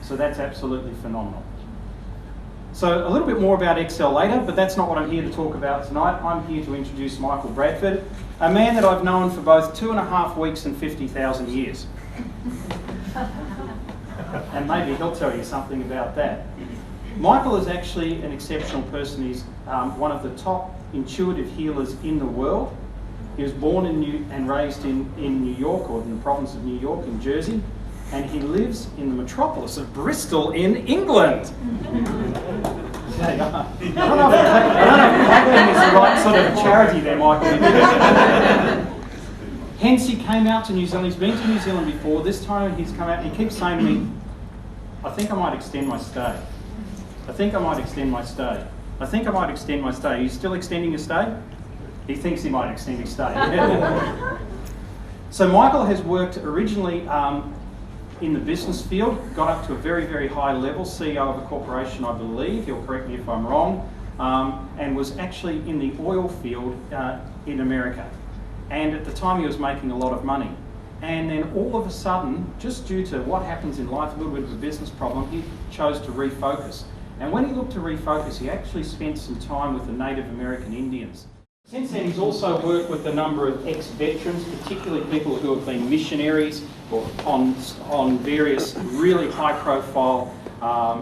So that's absolutely phenomenal. So a little bit more about Excel later, but that's not what I'm here to talk about tonight. I'm here to introduce Michael Bradford, a man that I've known for both 2.5 weeks and 50,000 years. And maybe he'll tell you something about that. Michael is actually an exceptional person. He's one of the top intuitive healers in the world. He was born and raised in New York, or in the province of New York, in Jersey, and he lives in the metropolis of Bristol in England. I don't know if Blackburn is the right sort of charity there, Michael. Hence, he came out to New Zealand. He's been to New Zealand before. This time he's come out and he keeps saying to me, I think I might extend my stay. I think I might extend my stay. I think I might extend my stay. Are you still extending your stay? He thinks he might extend his stay. So Michael has worked originally in the business field, got up to a very, very high level, CEO of a corporation, I believe. He'll correct me if I'm wrong. And was actually in the oil field in America. And at the time he was making a lot of money. And then all of a sudden, just due to what happens in life, a little bit of a business problem, he chose to refocus. And when he looked to refocus, he actually spent some time with the Native American Indians. Since then, he's also worked with a number of ex-veterans, particularly people who have been missionaries or on various really high-profile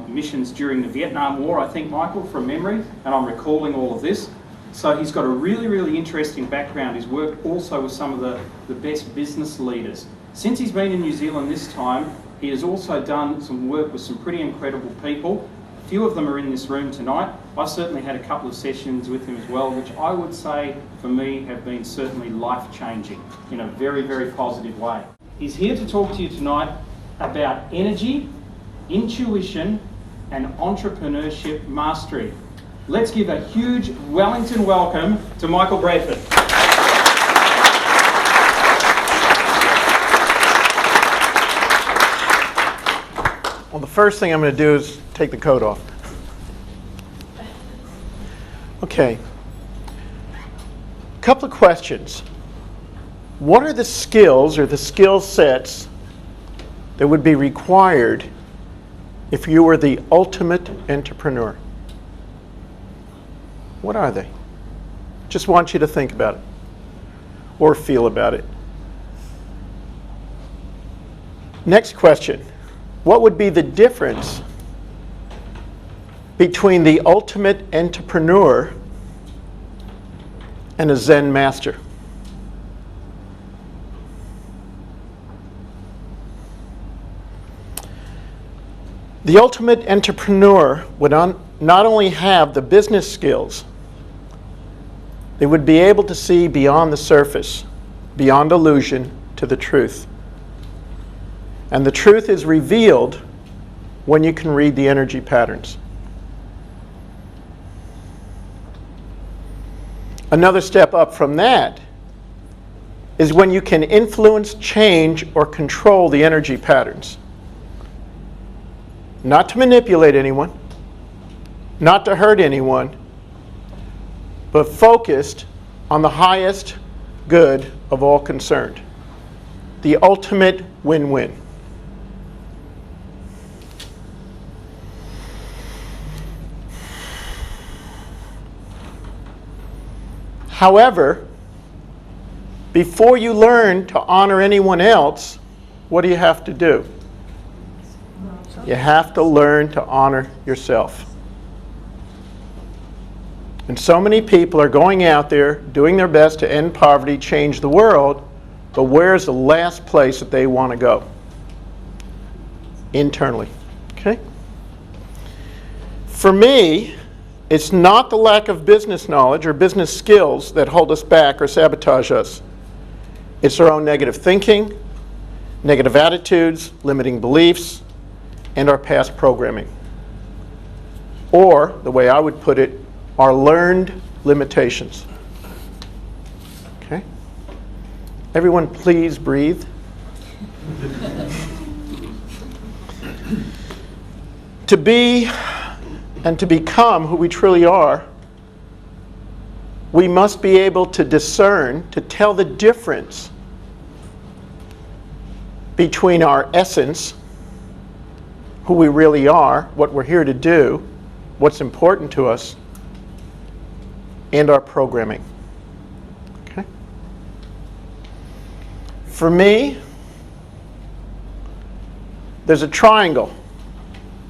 missions during the Vietnam War, I think, Michael, from memory, and I'm recalling all of this. So he's got a really, really interesting background. He's worked also with some of the best business leaders. Since he's been in New Zealand this time, he has also done some work with some pretty incredible people. A few of them are in this room tonight. I've certainly had a couple of sessions with him as well, which I would say, for me, have been certainly life-changing in a very, very positive way. He's here to talk to you tonight about energy, intuition, and entrepreneurship mastery. Let's give a huge Wellington welcome to Michael Bradford. Well, the first thing I'm going to do is take the coat off. Okay. A couple of questions. What are the skills or the skill sets that would be required if you were the ultimate entrepreneur? What are they? Just want you to think about it or feel about it. Next question. What would be the difference between the ultimate entrepreneur and a Zen master? The ultimate entrepreneur would not only have the business skills, they would be able to see beyond the surface, beyond illusion, to the truth. And the truth is revealed when you can read the energy patterns. Another step up from that is when you can influence, change, or control the energy patterns. Not to manipulate anyone, not to hurt anyone, but focused on the highest good of all concerned. The ultimate win-win. However, before you learn to honor anyone else, what do you have to do? You have to learn to honor yourself. And so many people are going out there doing their best to end poverty, change the world, but where's the last place that they want to go? Internally. Okay? For me, it's not the lack of business knowledge or business skills that hold us back or sabotage us. It's our own negative thinking, negative attitudes, limiting beliefs, and our past programming. Or, the way I would put it, our learned limitations. Okay? Everyone please breathe. To be and to become who we truly are, we must be able to discern, to tell the difference between our essence who we really are, what we're here to do, what's important to us, and our programming. Okay? For me, there's a triangle.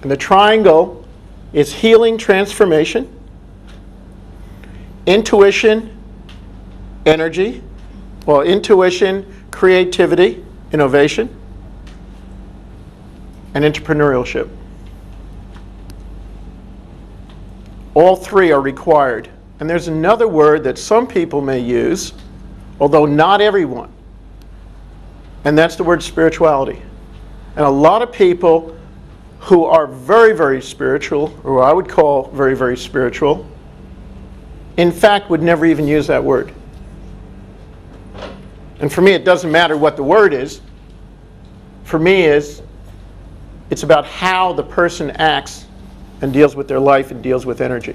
And the triangle is healing, transformation, intuition, energy, intuition, creativity, innovation, and entrepreneurship. All three are required. And there's another word that some people may use, although not everyone, and that's the word spirituality. And a lot of people who are very, very spiritual, or I would call very, very spiritual, in fact would never even use that word. And for me, it doesn't matter what the word is. For me, it's about how the person acts and deals with their life and deals with energy.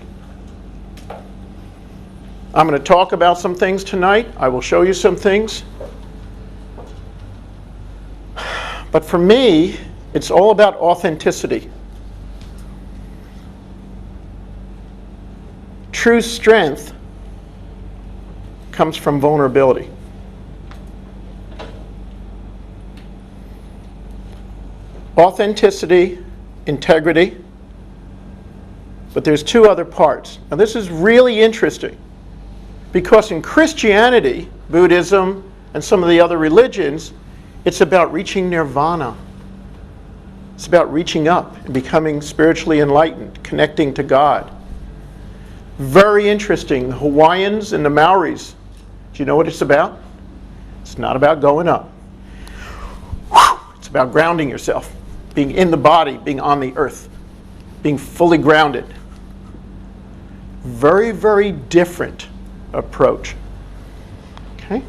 I'm going to talk about some things tonight. I will show you some things. But for me, it's all about authenticity. True strength comes from vulnerability. Authenticity, integrity, but there's two other parts. Now this is really interesting because in Christianity, Buddhism, and some of the other religions, it's about reaching nirvana. It's about reaching up and becoming spiritually enlightened, connecting to God. Very interesting. The Hawaiians and the Maoris, do you know what it's about? It's not about going up. It's about grounding yourself, being in the body, being on the earth, being fully grounded. Very, very different approach. Okay?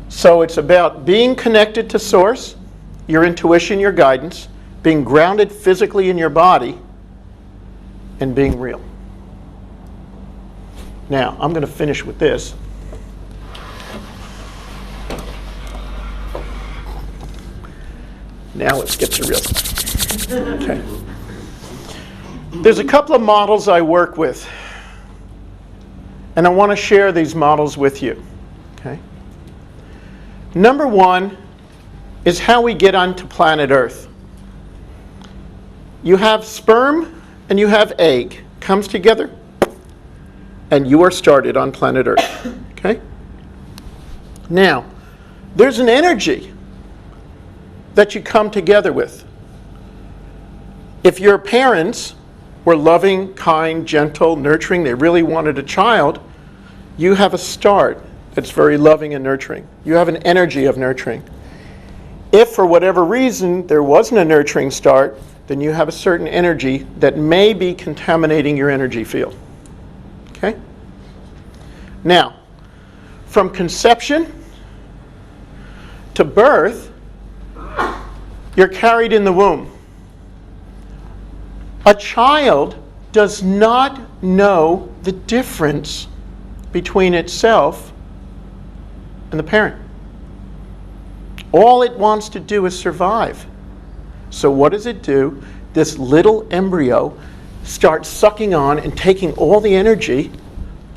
So it's about being connected to Source, your intuition, your guidance, being grounded physically in your body, and being real. Now, I'm going to finish with this. Now let's get to real stuff. Okay. There's a couple of models I work with, and I want to share these models with you. Okay. Number one is how we get onto planet Earth. You have sperm and you have egg. Comes together, and you are started on planet Earth. Okay? Now, there's an energy that you come together with. If your parents were loving, kind, gentle, nurturing, they really wanted a child, you have a start that's very loving and nurturing. You have an energy of nurturing. If for whatever reason there wasn't a nurturing start, then you have a certain energy that may be contaminating your energy field. Okay? Now, from conception to birth, you're carried in the womb. A child does not know the difference between itself and the parent. All it wants to do is survive. So what does it do? This little embryo starts sucking on and taking all the energy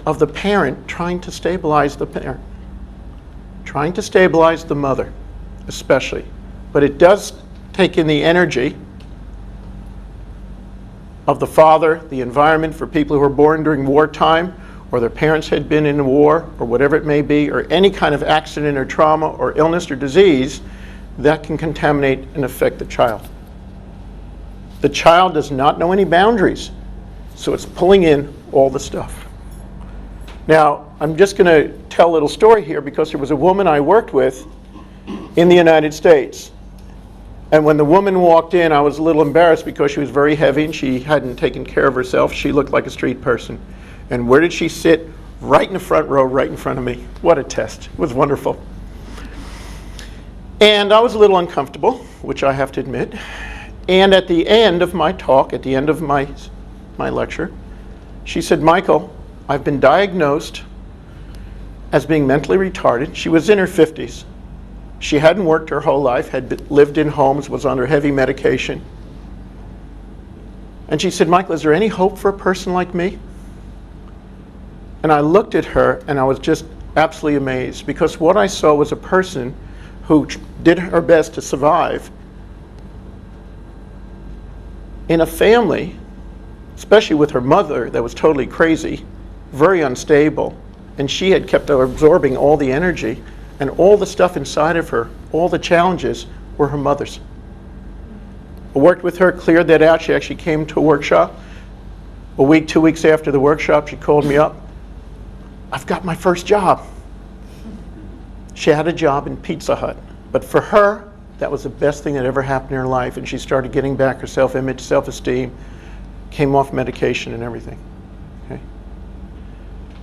of the parent, trying to stabilize the parent, trying to stabilize the mother, especially. But it does take in the energy of the father, the environment for people who were born during wartime, or their parents had been in a war, or whatever it may be, or any kind of accident or trauma or illness or disease that can contaminate and affect the child. The child does not know any boundaries, so it's pulling in all the stuff. Now, I'm just going to tell a little story here because there was a woman I worked with in the United States. And when the woman walked in, I was a little embarrassed because she was very heavy and she hadn't taken care of herself. She looked like a street person. And where did she sit? Right in the front row, right in front of me. What a test. It was wonderful. And I was a little uncomfortable, which I have to admit. And at the end of my talk, at the end of my lecture, she said, "Michael, I've been diagnosed as being mentally retarded." She was in her 50s. She hadn't worked her whole life, lived in homes, was under heavy medication. And she said, Michael, is there any hope for a person like me? And I looked at her and I was just absolutely amazed, because what I saw was a person who did her best to survive in a family, especially with her mother that was totally crazy, very unstable, and she had kept absorbing all the energy, and all the stuff inside of her, all the challenges were her mother's. I worked with her, cleared that out. She actually came to a workshop. A week, 2 weeks after the workshop, she called me up. I've got my first job. She had a job in Pizza Hut, but for her, that was the best thing that ever happened in her life, and she started getting back her self-image, self-esteem, came off medication and everything. Okay?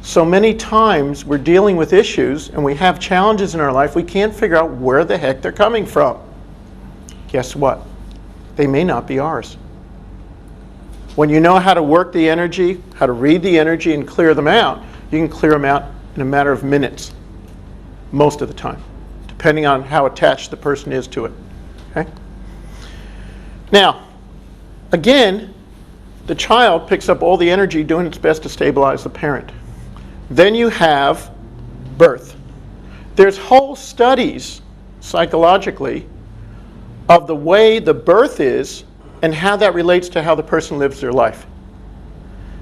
So many times we're dealing with issues and we have challenges in our life, we can't figure out where the heck they're coming from. Guess what? They may not be ours. When you know how to work the energy, how to read the energy and clear them out, you can clear them out in a matter of minutes, most of the time, depending on how attached the person is to it. Okay? Now, again, the child picks up all the energy doing its best to stabilize the parent. Then you have birth. There's whole studies, psychologically, of the way the birth is and how that relates to how the person lives their life.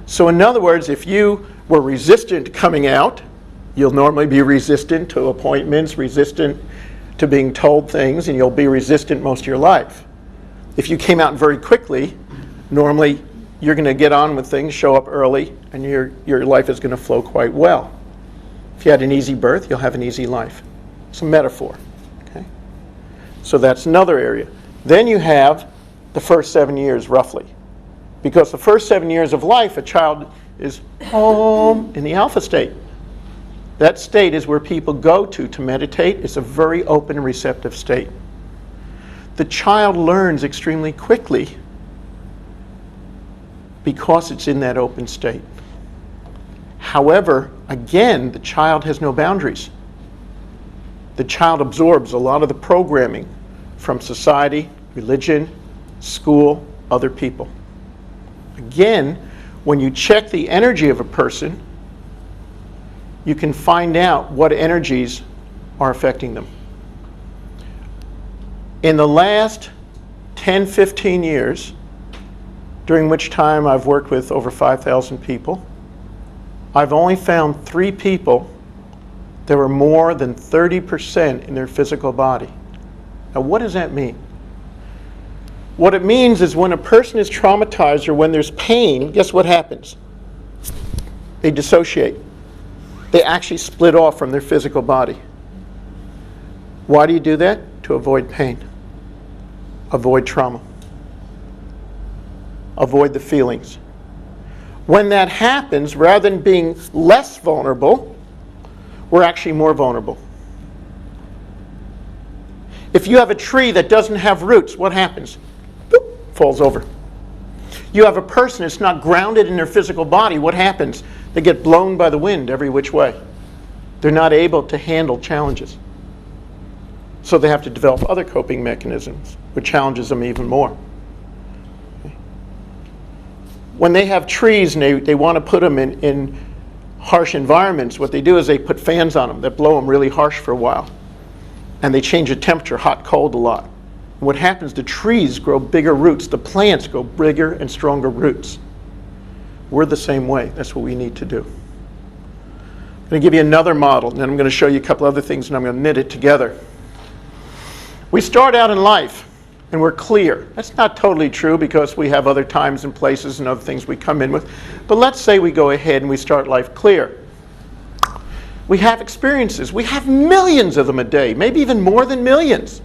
So in other words, if you were resistant to coming out, you'll normally be resistant to appointments, resistant to being told things, and you'll be resistant most of your life. If you came out very quickly, normally you're going to get on with things, show up early, and your life is going to flow quite well. If you had an easy birth, you'll have an easy life. It's a metaphor. Okay? So that's another area. Then you have the first 7 years, roughly. Because the first 7 years of life, a child is home in the alpha state. That state is where people go to meditate. It's a very open and receptive state. The child learns extremely quickly because it's in that open state. However, again, the child has no boundaries. The child absorbs a lot of the programming from society, religion, school, other people. Again, when you check the energy of a person, you can find out what energies are affecting them. In the last 10, 15 years, during which time I've worked with over 5,000 people, I've only found 3 people that were more than 30% in their physical body. Now, what does that mean? What it means is when a person is traumatized or when there's pain, guess what happens? They dissociate. They actually split off from their physical body. Why do you do that? To avoid pain, avoid trauma, avoid the feelings. When that happens, rather than being less vulnerable, we're actually more vulnerable. If you have a tree that doesn't have roots, what happens? Boop, falls over. You have a person that's not grounded in their physical body, what happens? They get blown by the wind every which way. They're not able to handle challenges. So they have to develop other coping mechanisms, which challenges them even more. When they have trees and they want to put them in harsh environments, what they do is they put fans on them that blow them really harsh for a while. And they change the temperature, hot, cold a lot. And what happens, the trees grow bigger roots. The plants grow bigger and stronger roots. We're the same way. That's what we need to do. I'm going to give you another model, and then I'm going to show you a couple other things, and I'm going to knit it together. We start out in life, and we're clear. That's not totally true because we have other times and places and other things we come in with. But let's say we go ahead and we start life clear. We have experiences. We have millions of them a day, maybe even more than millions.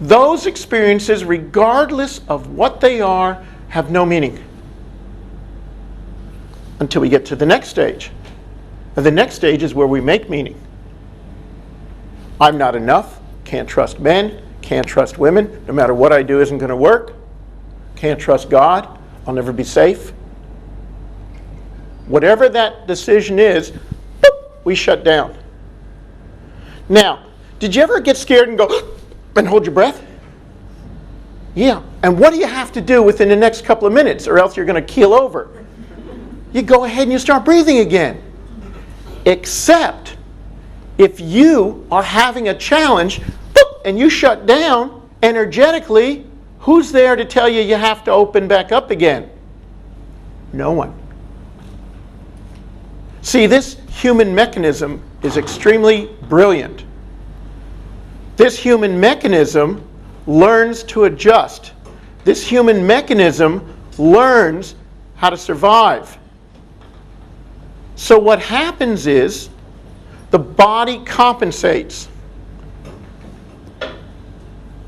Those experiences, regardless of what they are, have no meaning until we get to the next stage. And the next stage is where we make meaning. I'm not enough, can't trust men, can't trust women, no matter what I do isn't going to work, can't trust God, I'll never be safe. Whatever that decision is, boop, we shut down. Now, Did you ever get scared and go, and hold your breath? Yeah. And what do you have to do within the next couple of minutes, or else you're going to keel over? You go ahead and you start breathing again. Except if you are having a challenge and you shut down energetically, who's there to tell you you have to open back up again? No one. See, this human mechanism is extremely brilliant. This human mechanism learns to adjust. This human mechanism learns how to survive. So what happens is the body compensates.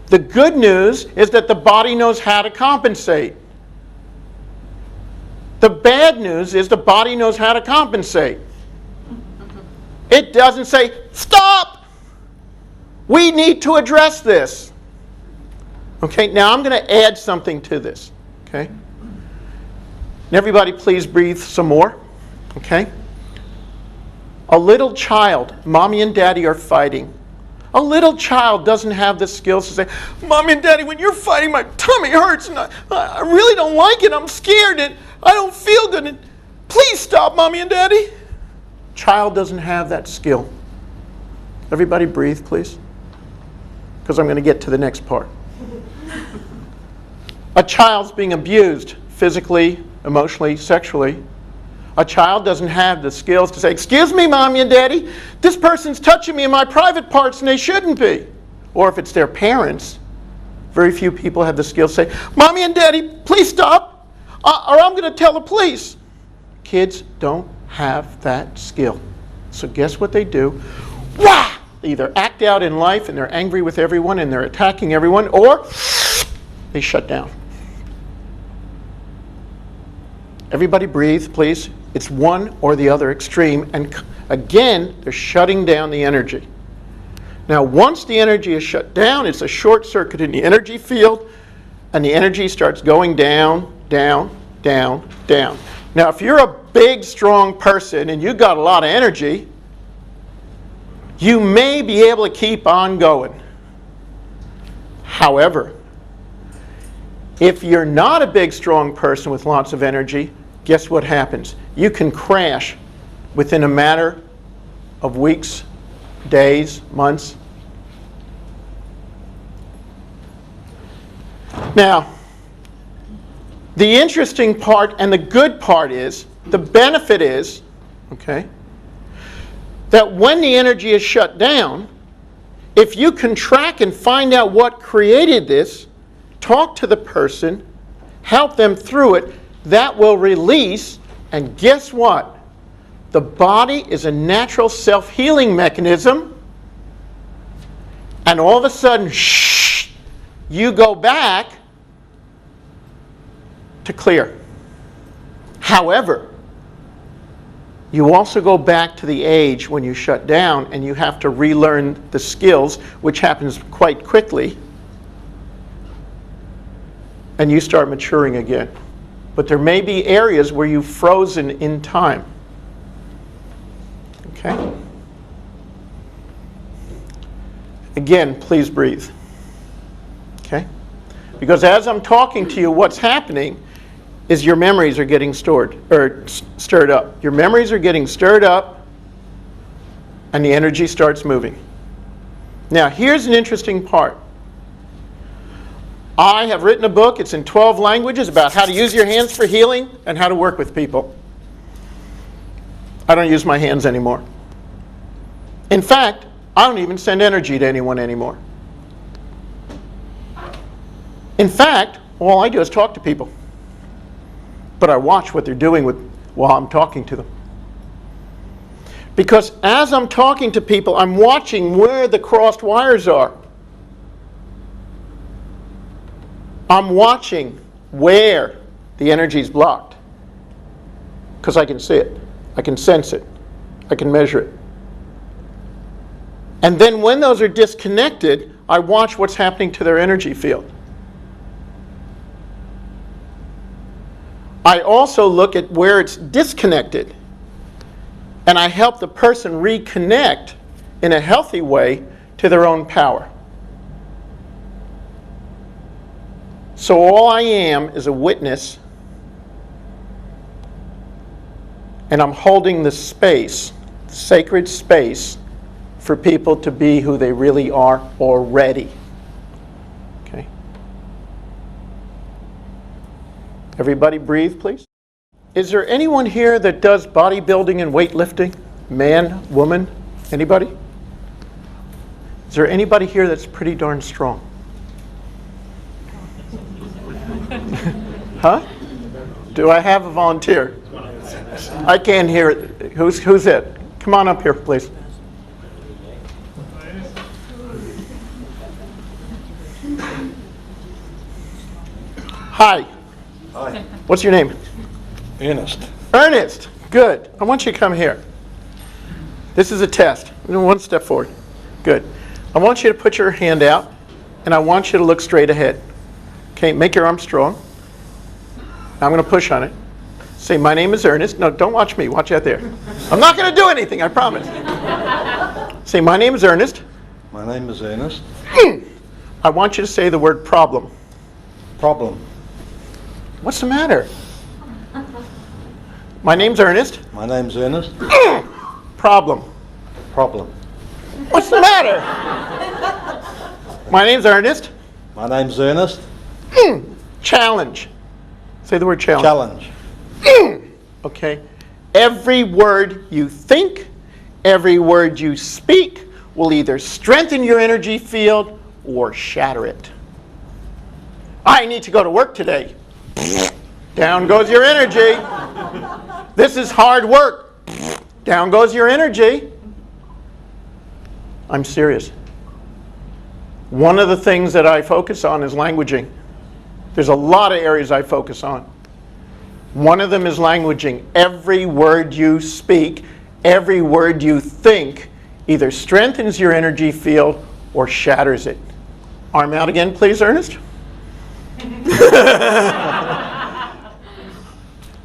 The good news is that the body knows how to compensate. The bad news is the body knows how to compensate. It doesn't say, stop! We need to address this. Okay, now I'm going to add something to this. Okay? And everybody please breathe some more. Okay? A little child, mommy and daddy are fighting. A little child doesn't have the skills to say, Mommy and Daddy, when you're fighting, my tummy hurts, and I really don't like it. I'm scared, and I don't feel good. And please stop, Mommy and Daddy. Child doesn't have that skill. Everybody breathe, please, because I'm going to get to the next part. A child's being abused physically, emotionally, sexually. A child doesn't have the skills to say, excuse me, Mommy and Daddy, this person's touching me in my private parts and they shouldn't be. Or if it's their parents, very few people have the skills to say, Mommy and Daddy, please stop, or I'm going to tell the police. Kids don't have that skill. So guess what they do? Wah! They either act out in life and they're angry with everyone and they're attacking everyone, or they shut down. Everybody breathe, please. It's one or the other extreme, and again, they're shutting down the energy. Now, once the energy is shut down, it's a short circuit in the energy field, and the energy starts going down, down, down, down. Now, if you're a big, strong person and you've got a lot of energy, you may be able to keep on going. However, if you're not a big, strong person with lots of energy, guess what happens? You can crash within a matter of weeks, days, months. Now, the interesting part and the good part is, the benefit is, okay, that when the energy is shut down, if you can track and find out what created this, talk to the person, help them through it, that will release, and guess what? The body is a natural self-healing mechanism, and all of a sudden, you go back to clear. However, you also go back to the age when you shut down and you have to relearn the skills, which happens quite quickly, and you start maturing again. But there may be areas where you've frozen in time. Okay? Again, please breathe. Okay? Because as I'm talking to you, what's happening is your memories are getting stirred up. Your memories are getting stirred up, and the energy starts moving. Now, here's an interesting part. I have written a book, it's in 12 languages, about how to use your hands for healing and how to work with people. I don't use my hands anymore. In fact, I don't even send energy to anyone anymore. In fact, all I do is talk to people. But I watch what they're doing while I'm talking to them. Because as I'm talking to people, I'm watching where the crossed wires are. I'm watching where the energy is blocked. Because I can see it. I can sense it. I can measure it. And then when those are disconnected, I watch what's happening to their energy field. I also look at where it's disconnected. And I help the person reconnect in a healthy way to their own power. So all I am is a witness, and I'm holding the space, sacred space, for people to be who they really are already. Okay? Everybody breathe, please. Is there anyone here that does bodybuilding and weightlifting? Man, woman, anybody? Is there anybody here that's pretty darn strong? Huh? Do I have a volunteer? I can't hear it. Who's it? Come on up here, please. Hi. Hi. What's your name? Ernest. Ernest. Good. I want you to come here. This is a test. One step forward. Good. I want you to put your hand out, and I want you to look straight ahead. Okay, make your arm strong. I'm going to push on it. Say, my name is Ernest. No, don't watch me. Watch out there. I'm not going to do anything, I promise. Say, my name is Ernest. My name is Ernest. I want you to say the word problem. Problem. What's the matter? My name's Ernest. My name's Ernest. Problem. Problem. What's the matter? My name's Ernest. My name's Ernest. Challenge. Say the word challenge. Challenge. Okay. Every word you think, every word you speak will either strengthen your energy field or shatter it. I need to go to work today. Down goes your energy. This is hard work. Down goes your energy. I'm serious. One of the things that I focus on is languaging. There's a lot of areas I focus on. One of them is languaging. Every word you speak, every word you think, either strengthens your energy field or shatters it. Arm out again, please, Ernest.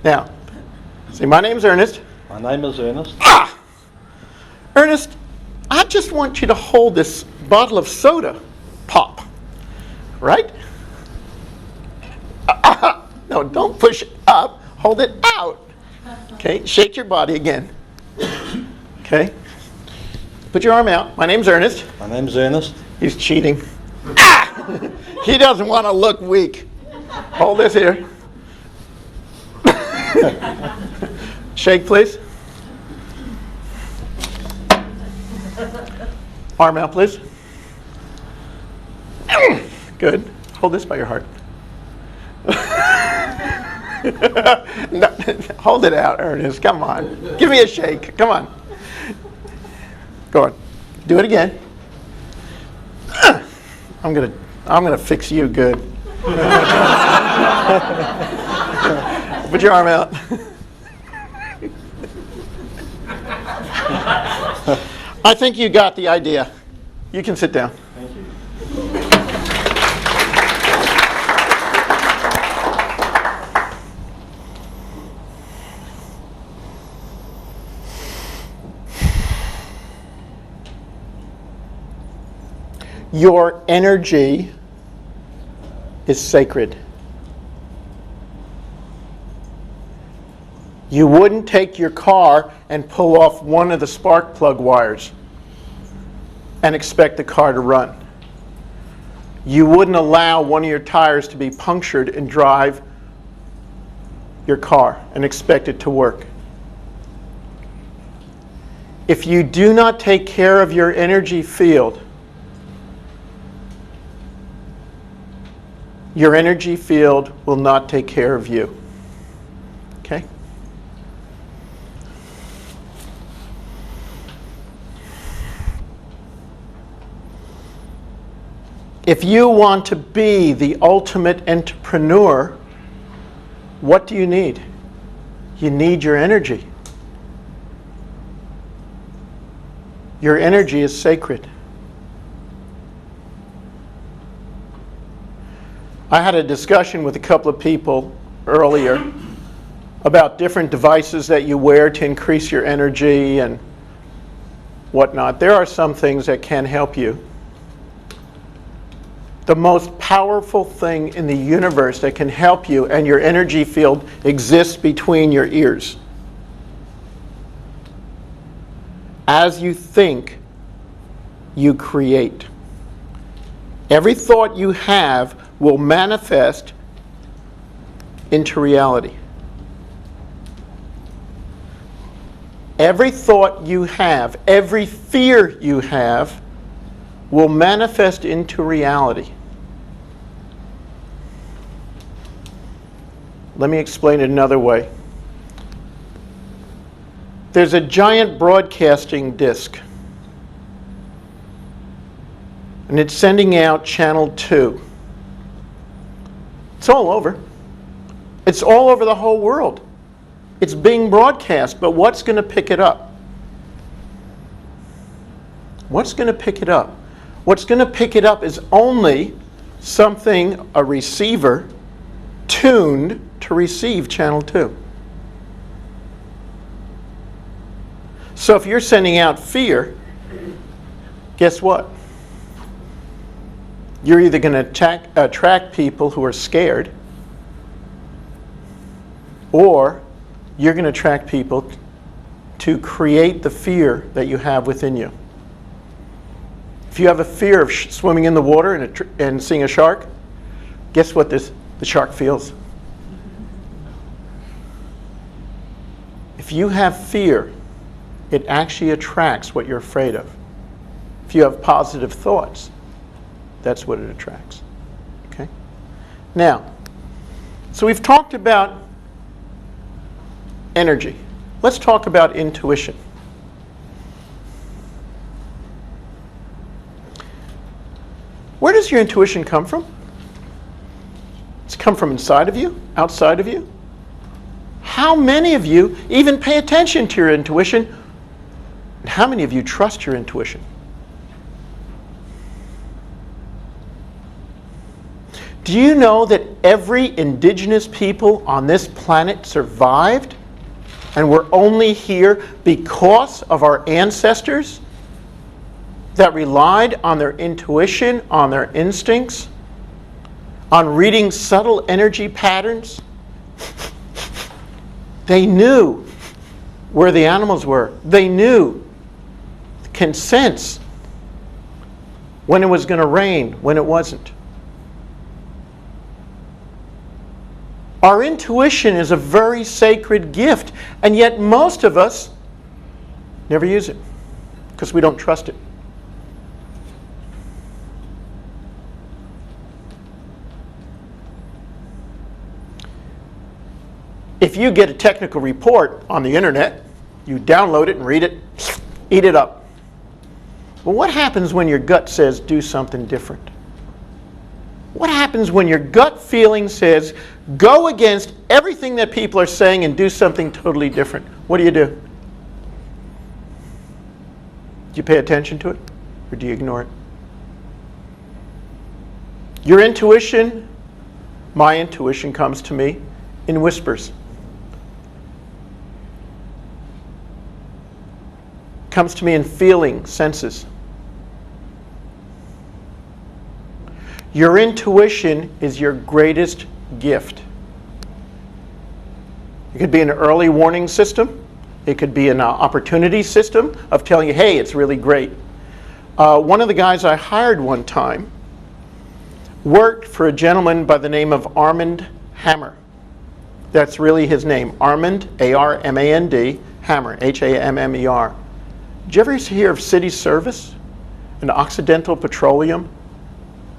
Now, say, my name's Ernest. My name is Ernest. Ernest, I just want you to hold this bottle of soda pop, right? No, don't push it up. Hold it out. Okay, shake your body again. Okay. Put your arm out. My name's Ernest. My name's Ernest. He's cheating. He doesn't want to look weak. Hold this here. Shake, please. Arm out, please. Good. Hold this by your heart. No, hold it out, Ernest. Come on. Give me a shake. Come on. Go on. Do it again. I'm gonna fix you good. Put your arm out. I think you got the idea. You can sit down. Thank you. Your energy is sacred. You wouldn't take your car and pull off one of the spark plug wires and expect the car to run. You wouldn't allow one of your tires to be punctured and drive your car and expect it to work. If you do not take care of your energy field, your energy field will not take care of you. Okay? If you want to be the ultimate entrepreneur, what do you need? You need your energy. Your energy is sacred. I had a discussion with a couple of people earlier about different devices that you wear to increase your energy, and whatnot, there are some things that can help you. The most powerful thing in the universe that can help you and your energy field exists between your ears. As you think, you create. Every thought you have will manifest into reality. Every thought you have, every fear you have, will manifest into reality. Let me explain it another way. There's a giant broadcasting disc, and it's sending out channel 2. It's all over. It's all over the whole world. It's being broadcast, but what's going to pick it up? What's going to pick it up? What's going to pick it up is only something, a receiver, tuned to receive channel 2. So if you're sending out fear, guess what? You're either going to attract people who are scared, or you're going to attract people to create the fear that you have within you. If you have a fear of swimming in the water and seeing a shark, guess what the shark feels? If you have fear, it actually attracts what you're afraid of. If you have positive thoughts, that's what it attracts. Okay? Now, so we've talked about energy. Let's talk about intuition. Where does your intuition come from? It's come from inside of you, outside of you? How many of you even pay attention to your intuition? And how many of you trust your intuition? Do you know that every indigenous people on this planet survived? And we're only here because of our ancestors that relied on their intuition, on their instincts, on reading subtle energy patterns? They knew where the animals were. They knew, can sense when it was going to rain, when it wasn't. Our intuition is a very sacred gift, and yet most of us never use it because we don't trust it. If you get a technical report on the internet, you download it and read it, eat it up. But what happens when your gut says do something different? What happens when your gut feeling says go against everything that people are saying and do something totally different? What do? Do you pay attention to it, or do you ignore it? Your intuition, my intuition, comes to me in whispers. Comes to me in feeling, senses. Your intuition is your greatest gift. It could be an early warning system. It could be an opportunity system of telling you, hey, it's really great. One of the guys I hired one time worked for a gentleman by the name of Armand Hammer. That's really his name, Armand, A-R-M-A-N-D, Hammer, H-A-M-M-E-R. Did you ever hear of City Service and Occidental Petroleum?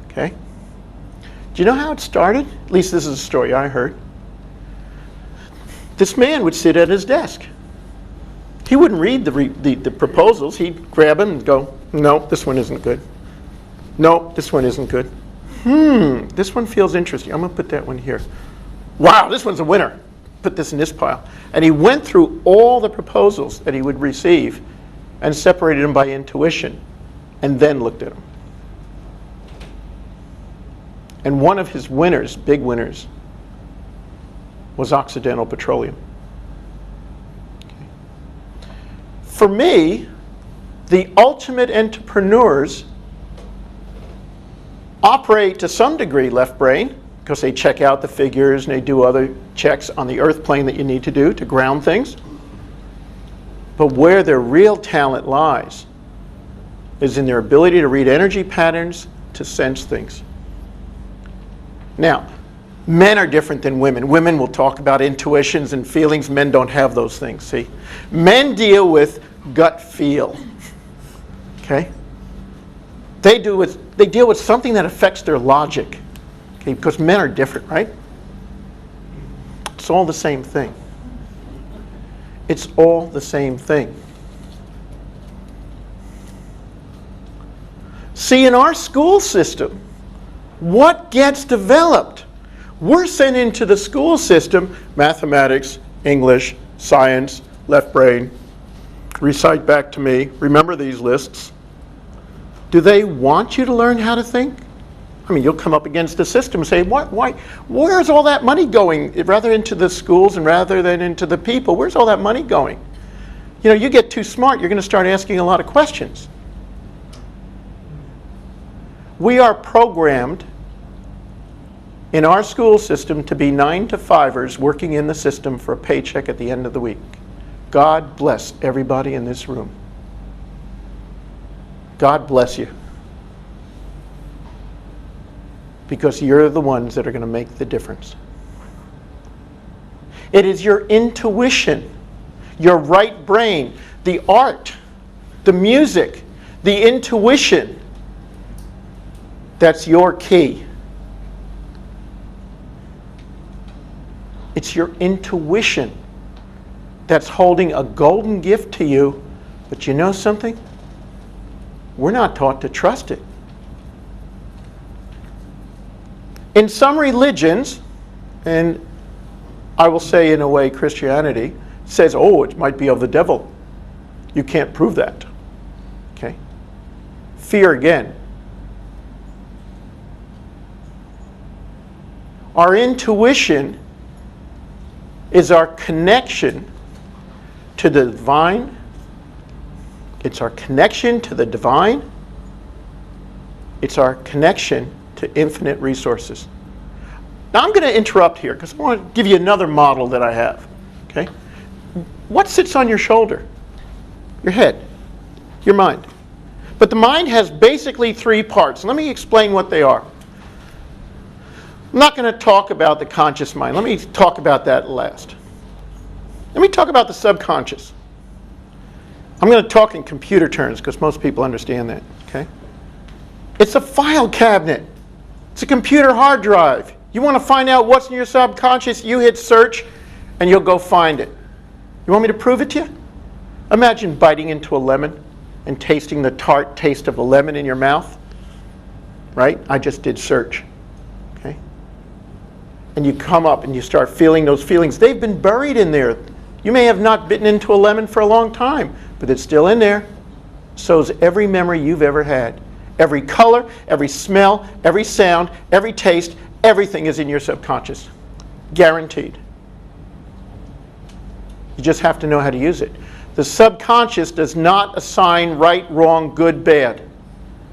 Okay. Do you know how it started? At least this is a story I heard. This man would sit at his desk. He wouldn't read the proposals. He'd grab them and go, no, this one isn't good. No, this one isn't good. This one feels interesting. I'm going to put that one here. Wow, this one's a winner. Put this in this pile. And he went through all the proposals that he would receive and separated them by intuition and then looked at them. And one of his winners, big winners, was Occidental Petroleum. Okay. For me, The ultimate entrepreneurs operate to some degree left brain, because they check out the figures and they do other checks on the earth plane that you need to do to ground things. But where their real talent lies is in their ability to read energy patterns, to sense things. Now, men are different than women. Women will talk about intuitions and feelings. Men don't have those things, see? Men deal with gut feel, okay? They deal with something that affects their logic, okay? Because men are different, right? It's all the same thing. It's all the same thing. See, in our school system, what gets developed? We're sent into the school system, mathematics, English, science, left brain, recite back to me, remember these lists. Do they want you to learn how to think? I mean, you'll come up against the system and say, why, where's all that money going? Rather into the schools and rather than into the people, where's all that money going? You know, you get too smart, you're going to start asking a lot of questions. We are programmed in our school system to be 9-to-5ers working in the system for a paycheck at the end of the week. God bless everybody in this room. God bless you. Because you're the ones that are going to make the difference. It is your intuition, your right brain, the art, the music, the intuition, that's your key. It's your intuition that's holding a golden gift to you. But you know something? We're not taught to trust it. In some religions, and I will say in a way Christianity, says, oh, it might be of the devil. You can't prove that. Okay? Fear again. Our intuition is our connection to the divine. It's our connection to the divine. It's our connection to infinite resources. Now I'm going to interrupt here because I want to give you another model that I have. Okay? What sits on your shoulder? Your head, your mind. But the mind has basically 3 parts. Let me explain what they are. I'm not going to talk about the conscious mind. Let me talk about that last. Let me talk about the subconscious. I'm going to talk in computer terms because most people understand that. Okay? It's a file cabinet. It's a computer hard drive. You want to find out what's in your subconscious, you hit search and you'll go find it. You want me to prove it to you? Imagine biting into a lemon and tasting the tart taste of a lemon in your mouth. Right? I just did search. Okay? And you come up and you start feeling those feelings. They've been buried in there. You may have not bitten into a lemon for a long time, but it's still in there. So is every memory you've ever had. Every color, every smell, every sound, every taste, everything is in your subconscious. Guaranteed. You just have to know how to use it. The subconscious does not assign right, wrong, good, bad.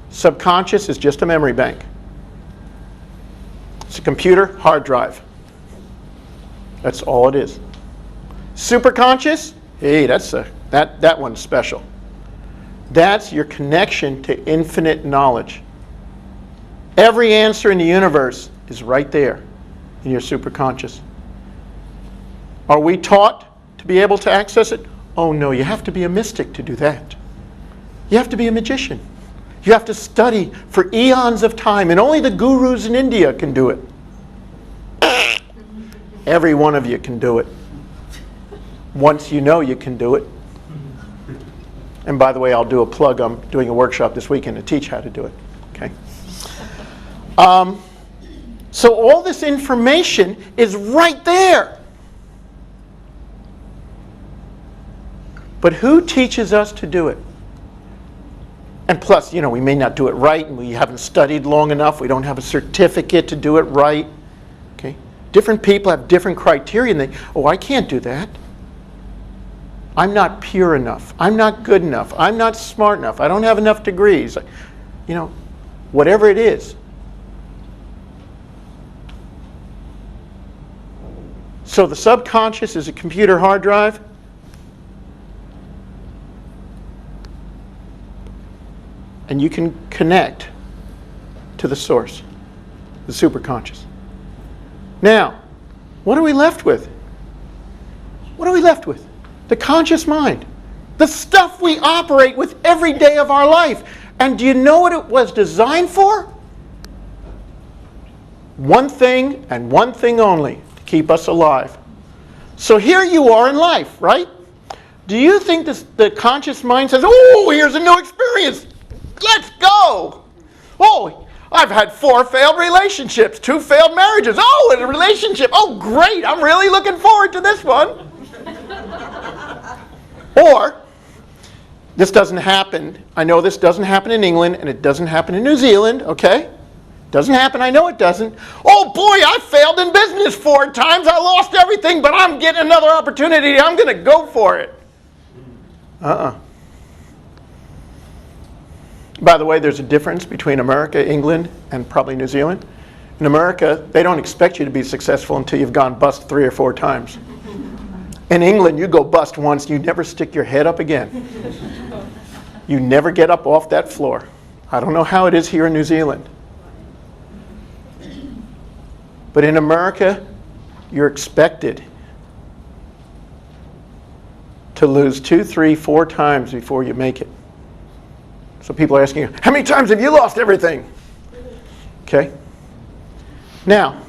Subconscious is just a memory bank. It's a computer hard drive. That's all it is. Superconscious, hey, that one's special. That's your connection to infinite knowledge. Every answer in the universe is right there in your superconscious. Are we taught to be able to access it? Oh no, you have to be a mystic to do that. You have to be a magician. You have to study for eons of time, and only the gurus in India can do it. Every one of you can do it. Once you know you can do it. And by the way, I'll do a plug. I'm doing a workshop this weekend to teach how to do it. Okay. So all this information is right there. But who teaches us to do it? And plus, we may not do it right, and we haven't studied long enough. We don't have a certificate to do it right. Okay. Different people have different criteria, and they, oh, I can't do that. I'm not pure enough. I'm not good enough. I'm not smart enough. I don't have enough degrees. You know, whatever it is. So the subconscious is a computer hard drive. And you can connect to the source, the superconscious. Now, what are we left with? What are we left with? The conscious mind. The stuff we operate with every day of our life. And do you know what it was designed for? One thing and one thing only, to keep us alive. So here you are in life, right? Do you think the conscious mind says, oh, here's a new experience. Let's go. Oh, I've had 4 failed relationships, 2 failed marriages. Oh, and a relationship. Oh, great. I'm really looking forward to this one. Or, this doesn't happen. I know this doesn't happen in England, and it doesn't happen in New Zealand, okay? Doesn't happen. I know it doesn't. Oh, boy, I failed in business 4 times. I lost everything, but I'm getting another opportunity. I'm going to go for it. By the way, there's a difference between America, England, and probably New Zealand. In America, they don't expect you to be successful until you've gone bust 3 or 4 times. In England, you go bust once, you never stick your head up again. You never get up off that floor. I don't know how it is here in New Zealand. But in America, you're expected to lose 2, 3, 4 times before you make it. So people are asking you, how many times have you lost everything? Okay. Now,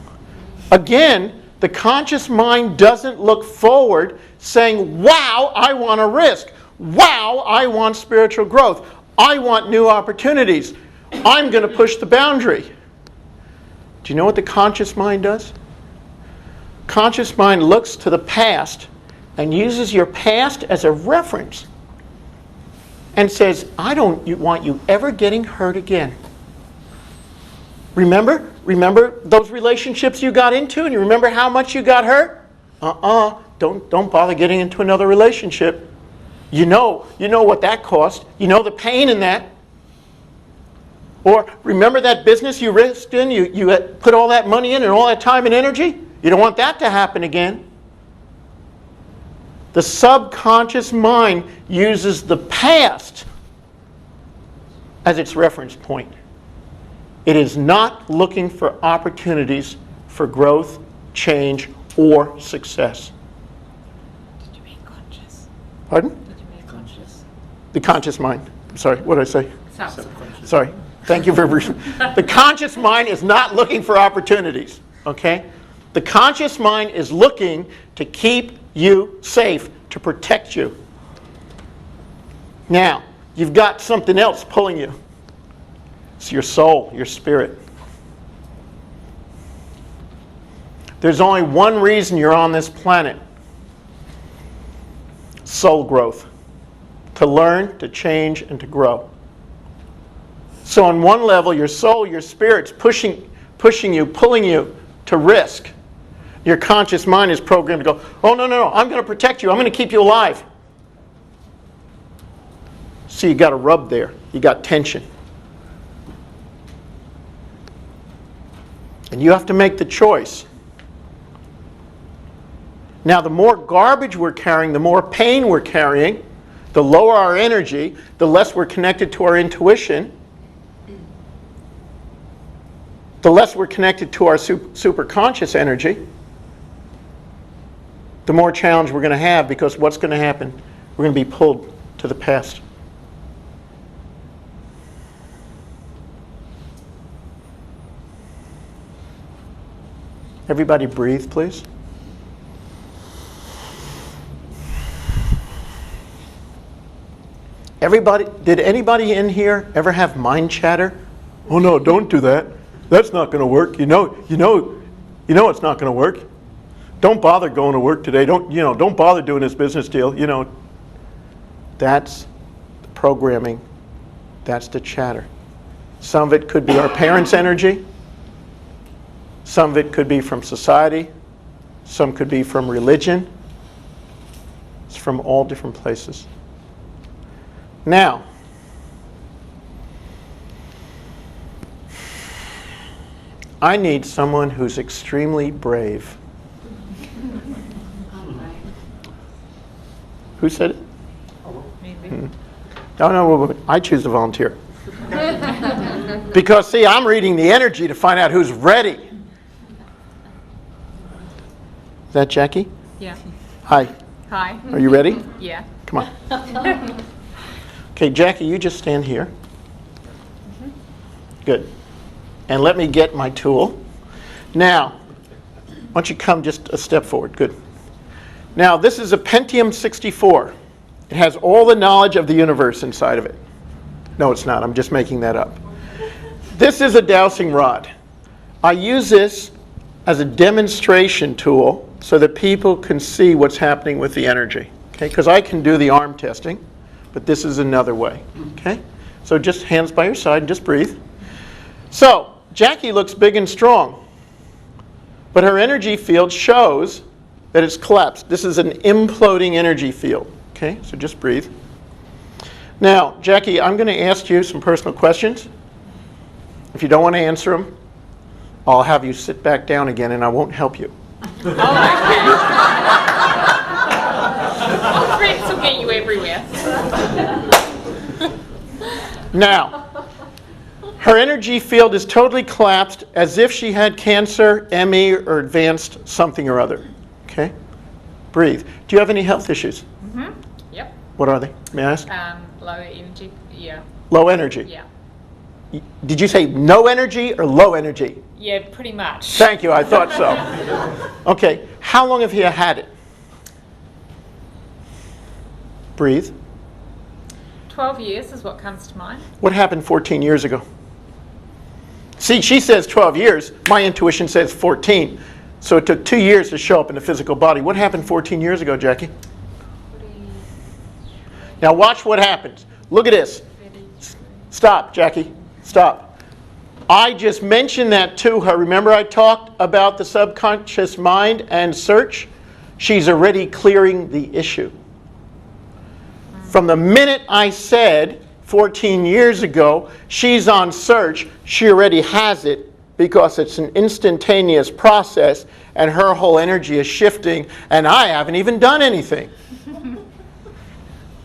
again, the conscious mind doesn't look forward saying, wow, I want to risk. Wow, I want spiritual growth. I want new opportunities. I'm going to push the boundary. Do you know what the conscious mind does? Conscious mind looks to the past and uses your past as a reference and says, I don't want you ever getting hurt again. Remember those relationships you got into, and you remember how much you got hurt? Don't bother getting into another relationship. You know what that cost. You know the pain in that. Or remember that business you risked in, you had put all that money in and all that time and energy? You don't want that to happen again. The subconscious mind uses the past as its reference point. It is not looking for opportunities for growth, change, or success. Did you make conscious? Pardon? Did you make conscious? The conscious mind. I'm sorry, what did I say? Subconscious. Sorry. Thank you for... The conscious mind is not looking for opportunities, okay? The conscious mind is looking to keep you safe, to protect you. Now, you've got something else pulling you. It's your soul, your spirit. There's only one reason you're on this planet. Soul growth. To learn, to change, and to grow. So on one level, your soul, your spirit's pushing you, pulling you to risk. Your conscious mind is programmed to go, oh, no, I'm going to protect you. I'm going to keep you alive. So you got a rub there. You got tension. And you have to make the choice. Now, the more garbage we're carrying, the more pain we're carrying, the lower our energy, the less we're connected to our intuition, the less we're connected to our superconscious energy, the more challenge we're going to have, because what's going to happen? We're going to be pulled to the past. Everybody breathe, please. Did anybody in here ever have mind chatter? Oh no, don't do that. That's not going to work. You know it's not going to work. Don't bother going to work today. Don't bother doing this business deal. That's the programming. That's the chatter. Some of it could be our parents' energy. Some of it could be from society. Some could be from religion. It's from all different places. Now, I need someone who's extremely brave. Who said it? Maybe. No, I choose to volunteer. Because, see, I'm reading the energy to find out who's ready. Is that Jackie? Yeah. Hi. Hi. Are you ready? Yeah. Come on. Okay, Jackie, you just stand here. Good. And let me get my tool. Now, why don't you come just a step forward? Good. Now, this is a Pentium 64. It has all the knowledge of the universe inside of it. No, it's not. I'm just making that up. This is a dowsing rod. I use this as a demonstration tool so that people can see what's happening with the energy. Okay? Because I can do the arm testing, but this is another way. Okay? So just hands by your side and just breathe. So, Jackie looks big and strong, but her energy field shows that it's collapsed. This is an imploding energy field. Okay? So just breathe. Now, Jackie, I'm going to ask you some personal questions. If you don't want to answer them, I'll have you sit back down again and I won't help you. Oh, okay. Oh, Rex will get you everywhere. Now, her energy field is totally collapsed as if she had cancer, ME, or advanced something or other. Okay? Breathe. Do you have any health issues? Yep. What are they? May I ask? Low energy. Yeah. Low energy. Yeah. Did you say no energy or low energy? Yeah, pretty much. Thank you, I thought so. Okay, how long have you had it? Breathe. 12 years is what comes to mind. What happened 14 years ago? See, she says 12 years. My intuition says 14. So it took 2 years to show up in the physical body. What happened 14 years ago, Jackie? Now watch what happens. Look at this. Stop, Jackie. Stop. I just mentioned that to her. Remember I talked about the subconscious mind and search? She's already clearing the issue. From the minute I said 14 years ago, she's on search, she already has it because it's an instantaneous process and her whole energy is shifting and I haven't even done anything.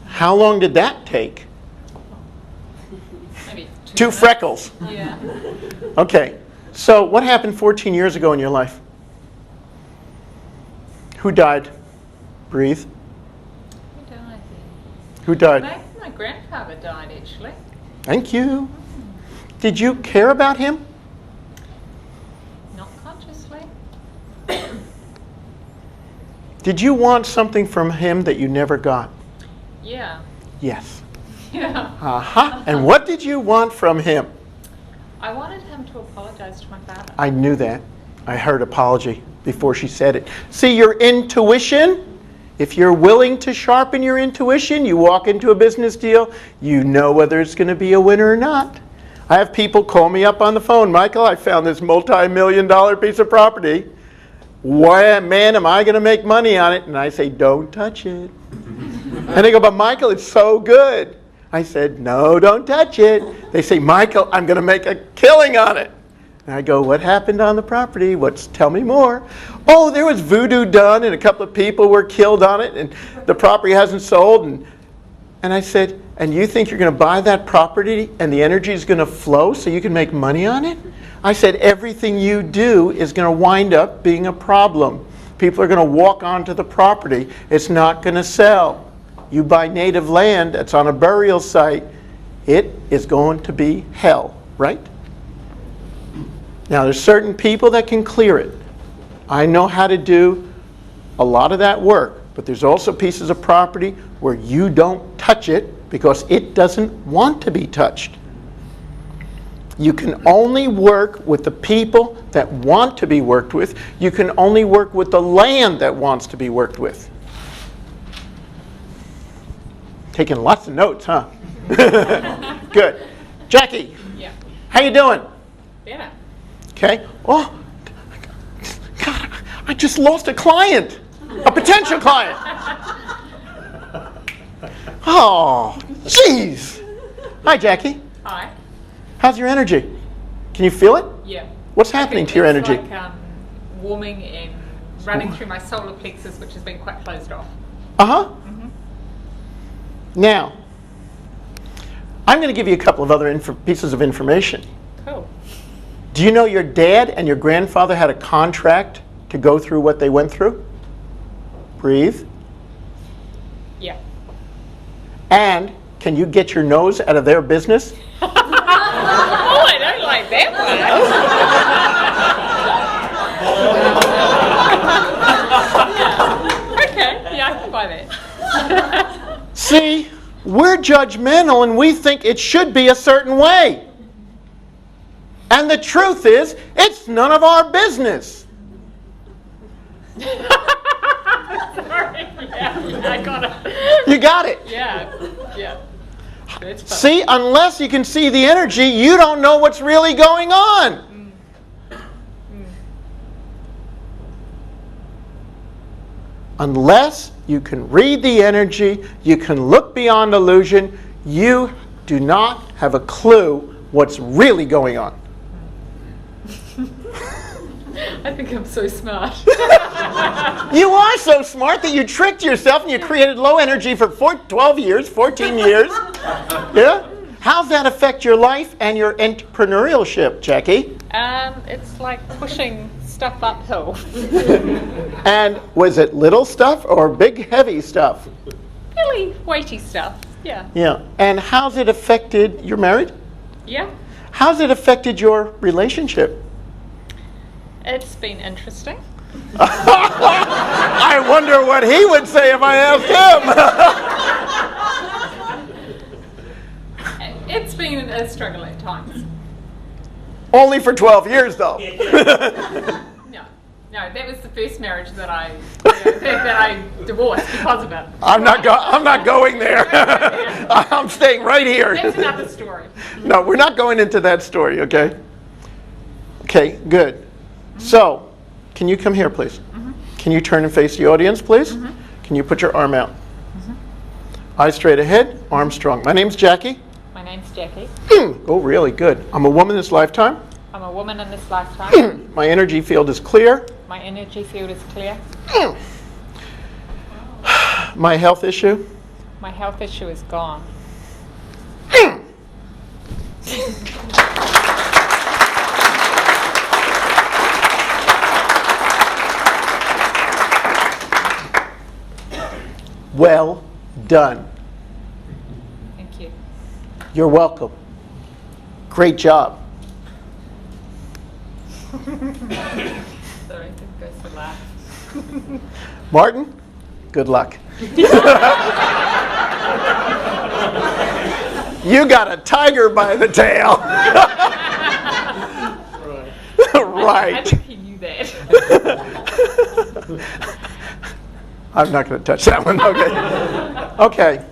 How long did that take? Maybe 2 freckles. Yeah. Okay, so what happened 14 years ago in your life? Who died? Breathe. Who died then? Who died? My grandfather died, actually. Thank you. Did you care about him? Not consciously. Did you want something from him that you never got? Yeah. Yes. Yeah. Uh-huh. And what did you want from him? I wanted him to apologize to my father. I knew that. I heard apology before she said it. See, your intuition, if you're willing to sharpen your intuition, you walk into a business deal, you know whether it's going to be a winner or not. I have people call me up on the phone, Michael, I found this multi-million-dollar piece of property. Why, man, am I going to make money on it? And I say, don't touch it. And they go, but Michael, it's so good. I said, no, don't touch it. They say, Michael, I'm going to make a killing on it. And I go, what happened on the property? Tell me more. Oh, there was voodoo done and a couple of people were killed on it and the property hasn't sold. And I said, and you think you're going to buy that property and the energy is going to flow so you can make money on it? I said, everything you do is going to wind up being a problem. People are going to walk onto the property. It's not going to sell. You buy native land that's on a burial site, it is going to be hell, right? Now, there's certain people that can clear it. I know how to do a lot of that work, but there's also pieces of property where you don't touch it because it doesn't want to be touched. You can only work with the people that want to be worked with. You can only work with the land that wants to be worked with. Taking lots of notes, huh? Good. Jackie, Yeah. how you doing? Better. Okay. Oh, God, I just lost a client, a potential client. Oh, jeez. Hi, Jackie. Hi. How's your energy? Can you feel it? Yeah. What's happening to your It's energy? like warming and running through my solar plexus, which has been quite closed off. Uh-huh. Now, I'm going to give you a couple of other pieces of information. Cool. Do you know your dad and your grandfather had a contract to go through what they went through? Breathe. Yeah. And can you get your nose out of their business? Oh, I don't like that one. Okay, yeah, I can buy that. See, we're judgmental and we think it should be a certain way. And the truth is, it's none of our business. Sorry, yeah, I got it. You got it. Yeah, yeah. That's fun. See, unless you can see the energy, you don't know what's really going on. Unless you can read the energy, you can look beyond illusion, you do not have a clue what's really going on. I think I'm so smart. You are so smart that you tricked yourself and you created low energy for 12 years, 14 years. Yeah? How's that affect your life and your entrepreneurship, Jackie? It's like pushing stuff uphill. And was it little stuff or big, heavy stuff? Really weighty stuff. Yeah. Yeah. And how's it affected, you're married? Yeah. How's it affected your relationship? It's been interesting. I wonder what he would say if I asked him. It's been a struggle at times. Only for 12 years, though. No, that was the first marriage that I divorced because of it. I'm not going there. I'm staying right here. That's another story. No, we're not going into that story, okay? Okay, good. So, can you come here, please? Can you turn and face the audience, please? Can you put your arm out? Eyes straight ahead, arms strong. My name's Jackie. My name's Jackie. Oh, really good. I'm a woman this lifetime. I'm a woman in this lifetime. My energy field is clear. My energy field is clear. My health issue. My health issue is gone. Well done. Thank you. You're welcome. Great job. Sorry, I think that's the last. Martin, good luck. You got a tiger by the tail. I Right. think he knew that. I'm not going to touch that one. Okay. Okay.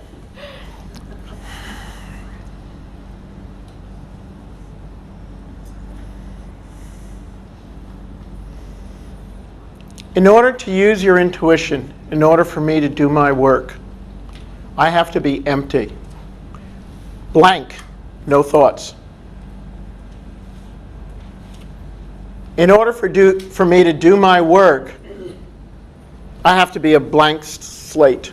In order to use your intuition, in order for me to do my work, I have to be empty. Blank, no thoughts. In order for me to do my work, I have to be a blank slate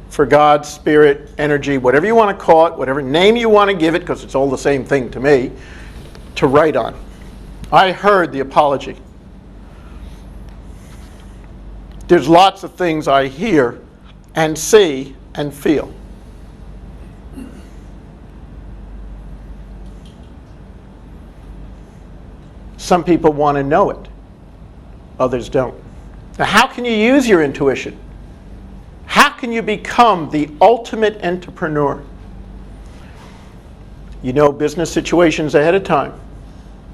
for God, spirit, energy, whatever you want to call it, whatever name you want to give it, because it's all the same thing to me, to write on. I heard the apology. There's lots of things I hear and see and feel. Some people want to know it. Others don't. Now, how can you use your intuition? How can you become the ultimate entrepreneur? You know business situations ahead of time.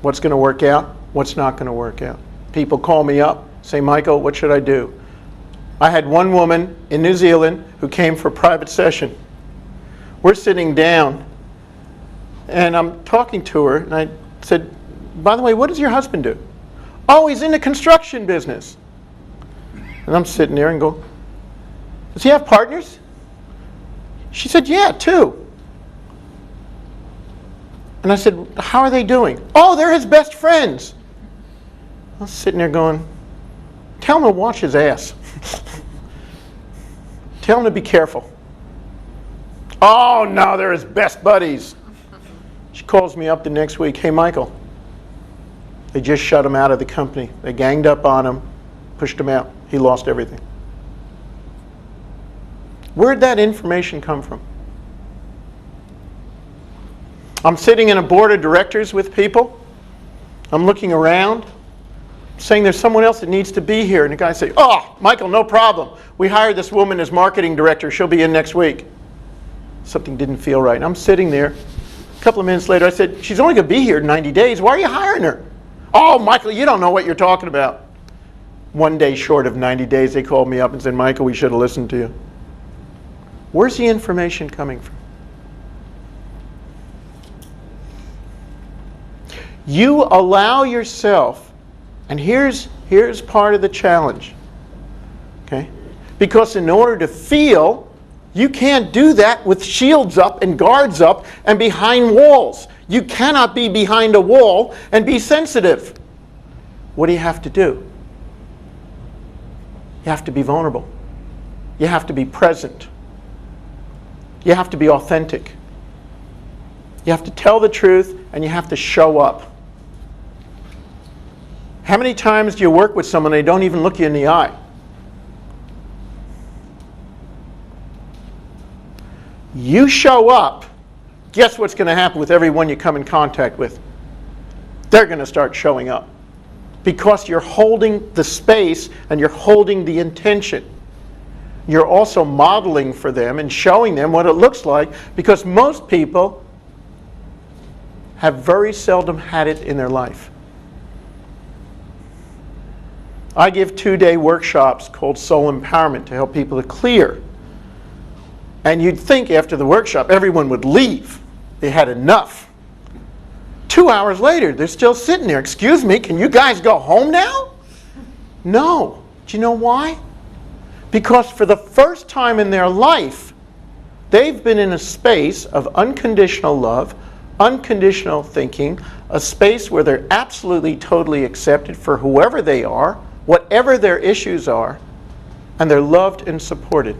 What's going to work out? What's not going to work out? People call me up, say, Michael, what should I do? I had one woman in New Zealand who came for a private session. We're sitting down, and I'm talking to her, and I said, by the way, what does your husband do? Oh, he's in the construction business. And I'm sitting there and go, does he have partners? She said, yeah, 2. And I said, how are they doing? Oh, they're his best friends. I was sitting there going, tell him to watch his ass. Tell him to be careful. Oh, no, they're his best buddies. She calls me up the next week. Hey, Michael, they just shut him out of the company. They ganged up on him, pushed him out. He lost everything. Where'd that information come from? I'm sitting in a board of directors with people. I'm looking around, saying there's someone else that needs to be here. And the guy say, oh, Michael, no problem. We hired this woman as marketing director. She'll be in next week. Something didn't feel right. And I'm sitting there. A couple of minutes later, I said, she's only going to be here 90 days. Why are you hiring her? Oh, Michael, you don't know what you're talking about. 1 day short of 90 days, they called me up and said, Michael, we should have listened to you. Where's the information coming from? You allow yourself, and here's part of the challenge, okay? Because in order to feel, you can't do that with shields up and guards up and behind walls. You cannot be behind a wall and be sensitive. What do you have to do? You have to be vulnerable. You have to be present. You have to be authentic. You have to tell the truth, and you have to show up. How many times do you work with someone and they don't even look you in the eye? You show up, guess what's going to happen with everyone you come in contact with? They're going to start showing up. Because you're holding the space and you're holding the intention. You're also modeling for them and showing them what it looks like, because most people have very seldom had it in their life. I give 2-day workshops called Soul Empowerment to help people to clear. And you'd think after the workshop everyone would leave. They had enough. 2 hours later, they're still sitting there. Excuse me, can you guys go home now? No. Do you know why? Because for the first time in their life, they've been in a space of unconditional love, unconditional thinking, a space where they're absolutely, totally accepted for whoever they are, whatever their issues are, and they're loved and supported.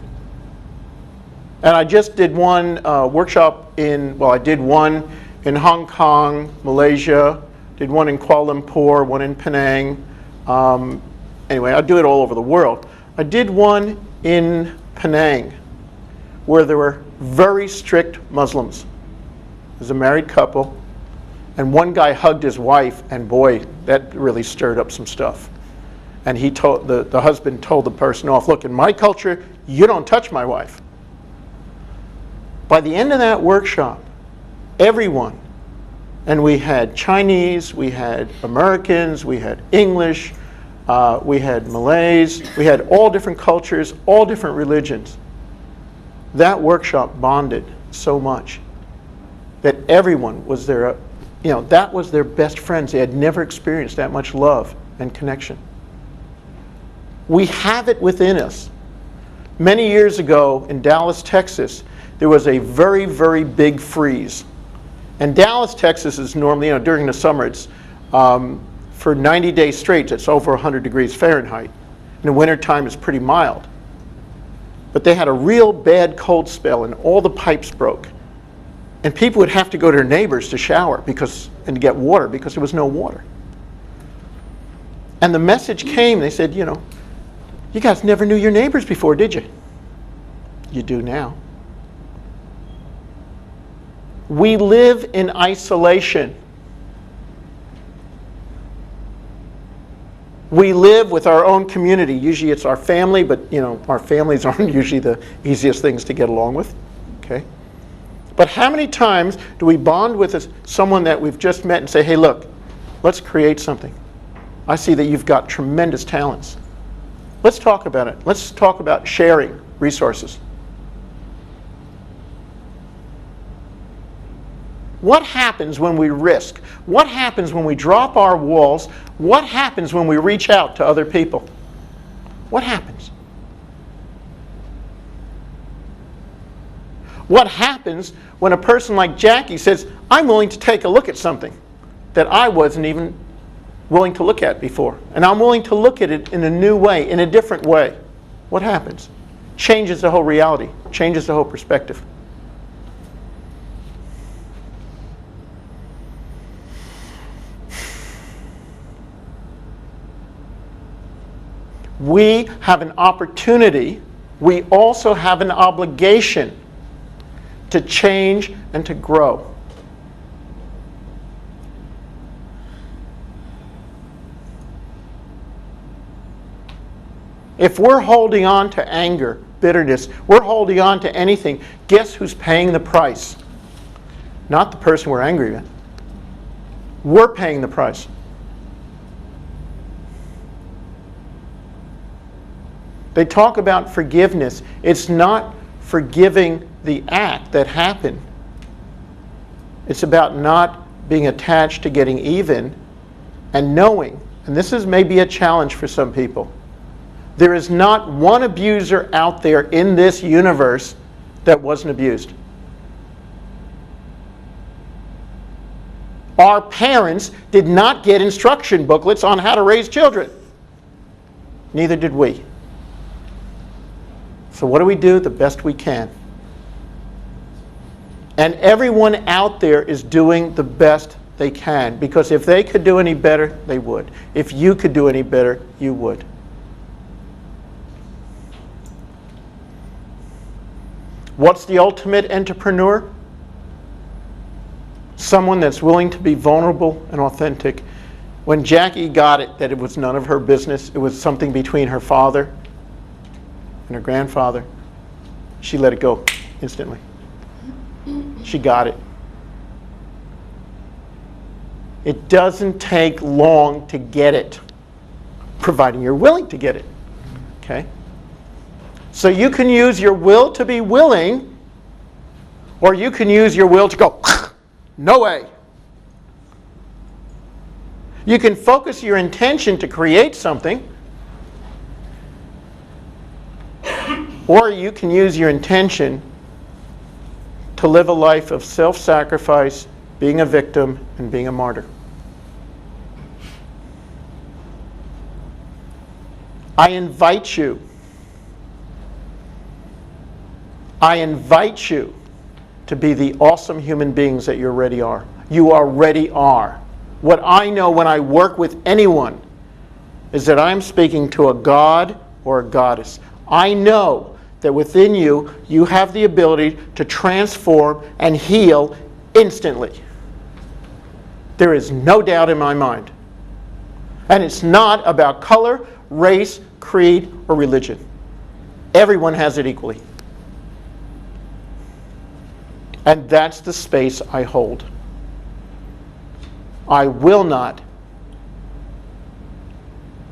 And I just did one workshop I did one in Hong Kong, Malaysia, did one in Kuala Lumpur, one in Penang. Anyway, I do it all over the world. I did one in Penang where there were very strict Muslims. There's a married couple, and one guy hugged his wife, and boy, that really stirred up some stuff. And he told the husband told the person off, look, in my culture, you don't touch my wife. By the end of that workshop, everyone, and we had Chinese, we had Americans, we had English, we had Malays, we had all different cultures, all different religions. That workshop bonded so much that everyone was there, that was their best friends. They had never experienced that much love and connection. We have it within us. Many years ago in Dallas, Texas, there was a very, very big freeze. And Dallas, Texas is normally, during the summer, it's for 90 days straight, it's over 100 degrees Fahrenheit. In the wintertime, it's pretty mild. But they had a real bad cold spell, and all the pipes broke. And people would have to go to their neighbors to shower and to get water because there was no water. And the message came, they said, you guys never knew your neighbors before, did you? You do now. We live in isolation. We live with our own community. Usually it's our family, but our families aren't usually the easiest things to get along with. Okay? But how many times do we bond with someone that we've just met and say, hey, look, let's create something. I see that you've got tremendous talents. Let's talk about it. Let's talk about sharing resources. What happens when we risk? What happens when we drop our walls? What happens when we reach out to other people? What happens? What happens when a person like Jackie says, I'm willing to take a look at something that I wasn't even willing to look at before, and I'm willing to look at it in a new way, in a different way? What happens? Changes the whole reality, changes the whole perspective. We have an opportunity, we also have an obligation to change and to grow. If we're holding on to anger, bitterness, we're holding on to anything, guess who's paying the price? Not the person we're angry at. We're paying the price. They talk about forgiveness. It's not forgiving the act that happened. It's about not being attached to getting even and knowing, and this is maybe a challenge for some people, there is not one abuser out there in this universe that wasn't abused. Our parents did not get instruction booklets on how to raise children. Neither did we. So what do? The best we can. And everyone out there is doing the best they can, because if they could do any better, they would. If you could do any better, you would. What's the ultimate entrepreneur? Someone that's willing to be vulnerable and authentic. When Jackie got it that it was none of her business, it was something between her father and her grandfather, she let it go instantly. She got it. It doesn't take long to get it, providing you're willing to get it. Okay? So you can use your will to be willing, or you can use your will to go, no way. You can focus your intention to create something, or you can use your intention to live a life of self-sacrifice, being a victim, and being a martyr. I invite you to be the awesome human beings that you already are. You already are. What I know when I work with anyone is that I'm speaking to a god or a goddess. I know that within you, you have the ability to transform and heal instantly. There is no doubt in my mind. And it's not about color, race, creed, or religion. Everyone has it equally. And that's the space I hold. I will not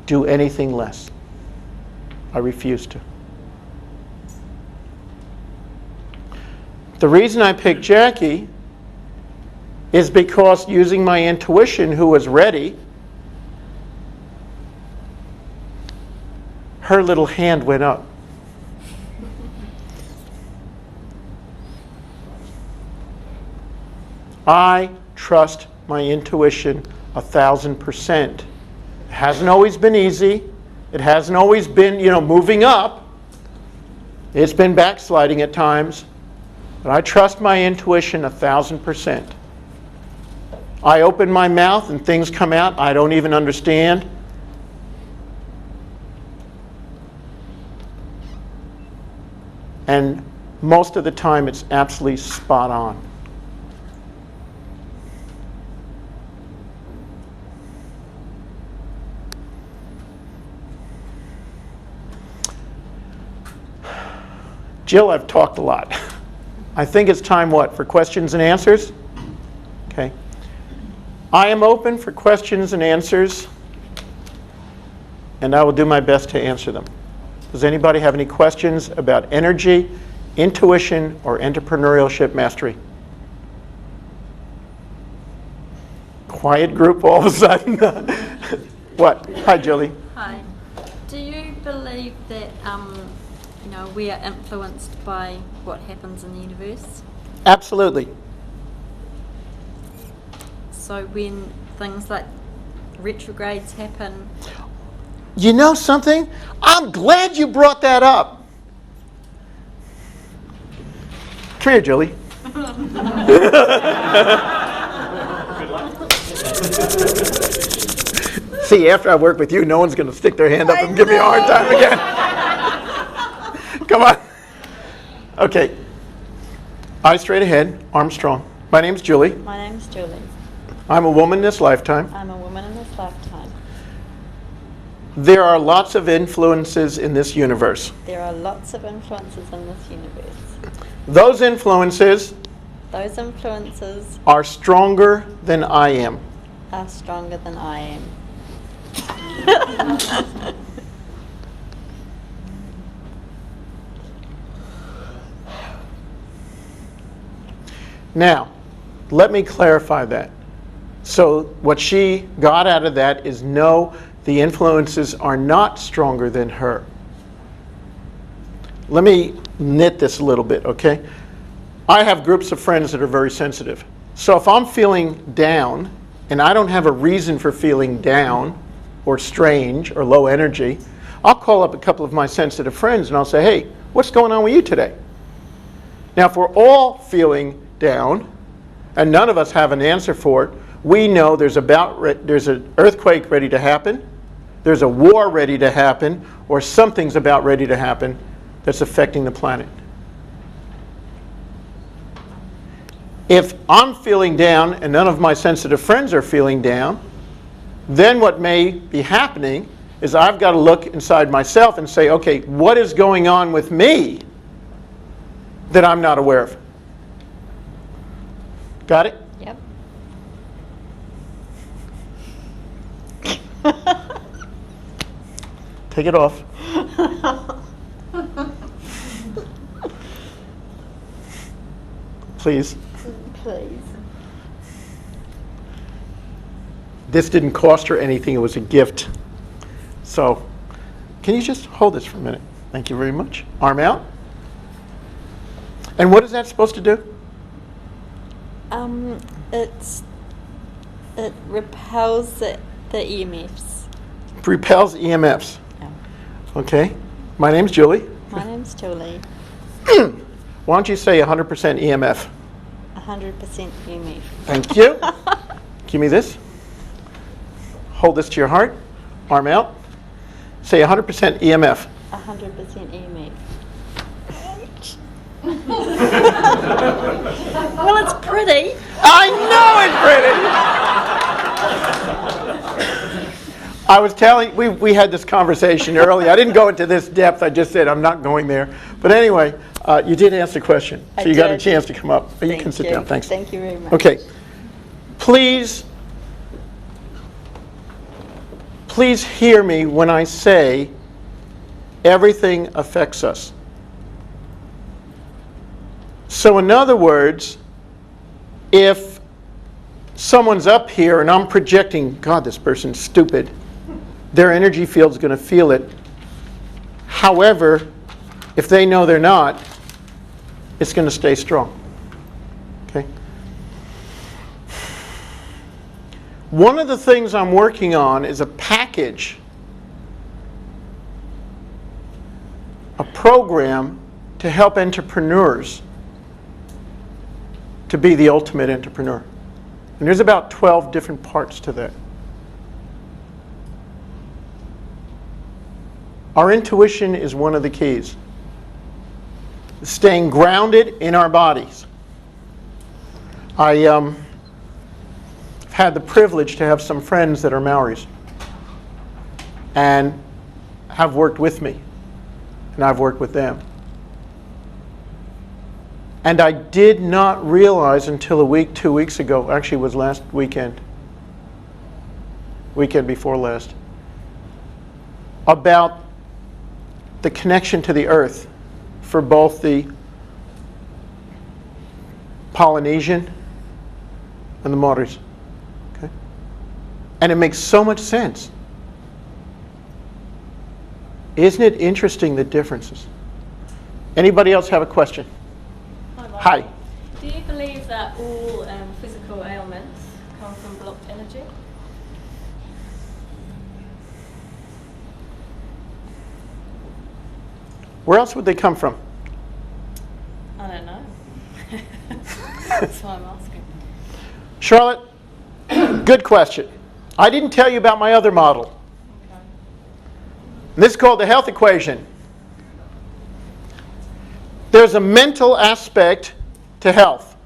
do anything less. I refuse to. The reason I picked Jackie is because, using my intuition, who was ready, her little hand went up. I trust my intuition 1,000%. It hasn't always been easy. It hasn't always been, moving up. It's been backsliding at times. But I trust my intuition 1,000%. I open my mouth and things come out I don't even understand. And most of the time it's absolutely spot on. Jill, I've talked a lot. I think it's time, for questions and answers? Okay. I am open for questions and answers, and I will do my best to answer them. Does anybody have any questions about energy, intuition, or entrepreneurship mastery? Quiet group all of a sudden. What? Hi, Julie. Hi. Do you believe that You know, we are influenced by what happens in the universe. Absolutely. So when things like retrogrades happen, You know something? I'm glad you brought that up. Come here, Julie. See, after I work with you, no one's going to stick their hand up and give me a hard time again. Come on. Okay. Eyes straight ahead, arms strong. My name's Julie. my name's Julie. I'm a woman in this lifetime. I'm a woman in this lifetime. There are lots of influences in this universe. There are lots of influences in this universe. Those influences Those influences are stronger than I am. are stronger than I am. Now, let me clarify that. So what she got out of that is no, the influences are not stronger than her. Let me knit this a little bit, okay? I have groups of friends that are very sensitive. So if I'm feeling down, and I don't have a reason for feeling down, or strange, or low energy, I'll call up a couple of my sensitive friends and I'll say, hey, what's going on with you today? Now, if we're all feeling down, and none of us have an answer for it, we know there's an earthquake ready to happen, there's a war ready to happen, or something's about ready to happen that's affecting the planet. If I'm feeling down and none of my sensitive friends are feeling down, then what may be happening is I've got to look inside myself and say, okay, what is going on with me that I'm not aware of? Got it? Yep. Take it off. Please. Please. This didn't cost her anything, it was a gift. So, can you just hold this for a minute? Thank you very much. Arm out. And what is that supposed to do? It repels the EMFs. Repels EMFs. Yeah. Okay. My name's Julie. My name's Julie. Why don't you say 100% EMF? 100% EMF. Thank you. Give me this. Hold this to your heart. Arm out. Say 100% EMF. 100% EMF. Well, it's pretty. I know it's pretty. I was telling, we had this conversation earlier. I didn't go into this depth. I just said I'm not going there. But anyway, you did ask a question, so I you got a did. chance to come up. You Thank can sit you. down. Thanks. Thank you very much. Okay. Please hear me when I say everything affects us. So in other words, if someone's up here and I'm projecting, God, this person's stupid, their energy field's going to feel it. However, if they know they're not, it's going to stay strong. Okay? One of the things I'm working on is a package, a program to help entrepreneurs to be the ultimate entrepreneur. And there's about 12 different parts to that. Our intuition is one of the keys. Staying grounded in our bodies. I had the privilege to have some friends that are Maoris and have worked with me, and I've worked with them. And I did not realize until 2 weeks ago, actually it was last weekend before last, about the connection to the earth for both the Polynesian and the Maoris. Okay? And it makes so much sense. Isn't it interesting, the differences? Anybody else have a question? Hi. Do you believe that all physical ailments come from blocked energy? Where else would they come from? I don't know. That's why I'm asking. Charlotte, good question. I didn't tell you about my other model. Okay. This is called the health equation. There's a mental aspect to health.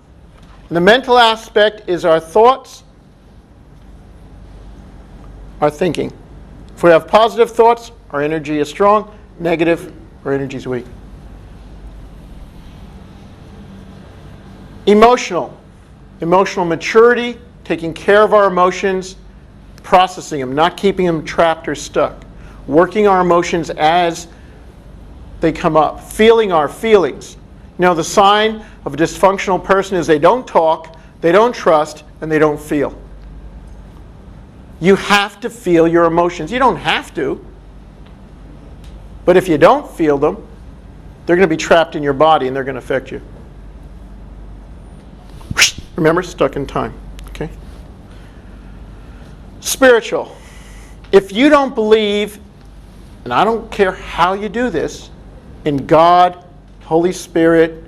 And the mental aspect is our thoughts, our thinking. If we have positive thoughts, our energy is strong. Negative, our energy is weak. Emotional maturity, taking care of our emotions, processing them, not keeping them trapped or stuck. Working our emotions as they come up. Feeling our feelings. You know, the sign of a dysfunctional person is they don't talk, they don't trust, and they don't feel. You have to feel your emotions. You don't have to. But if you don't feel them, they're going to be trapped in your body and they're going to affect you. Remember, stuck in time. Okay? Spiritual. If you don't believe, and I don't care how you do this, in God, Holy Spirit,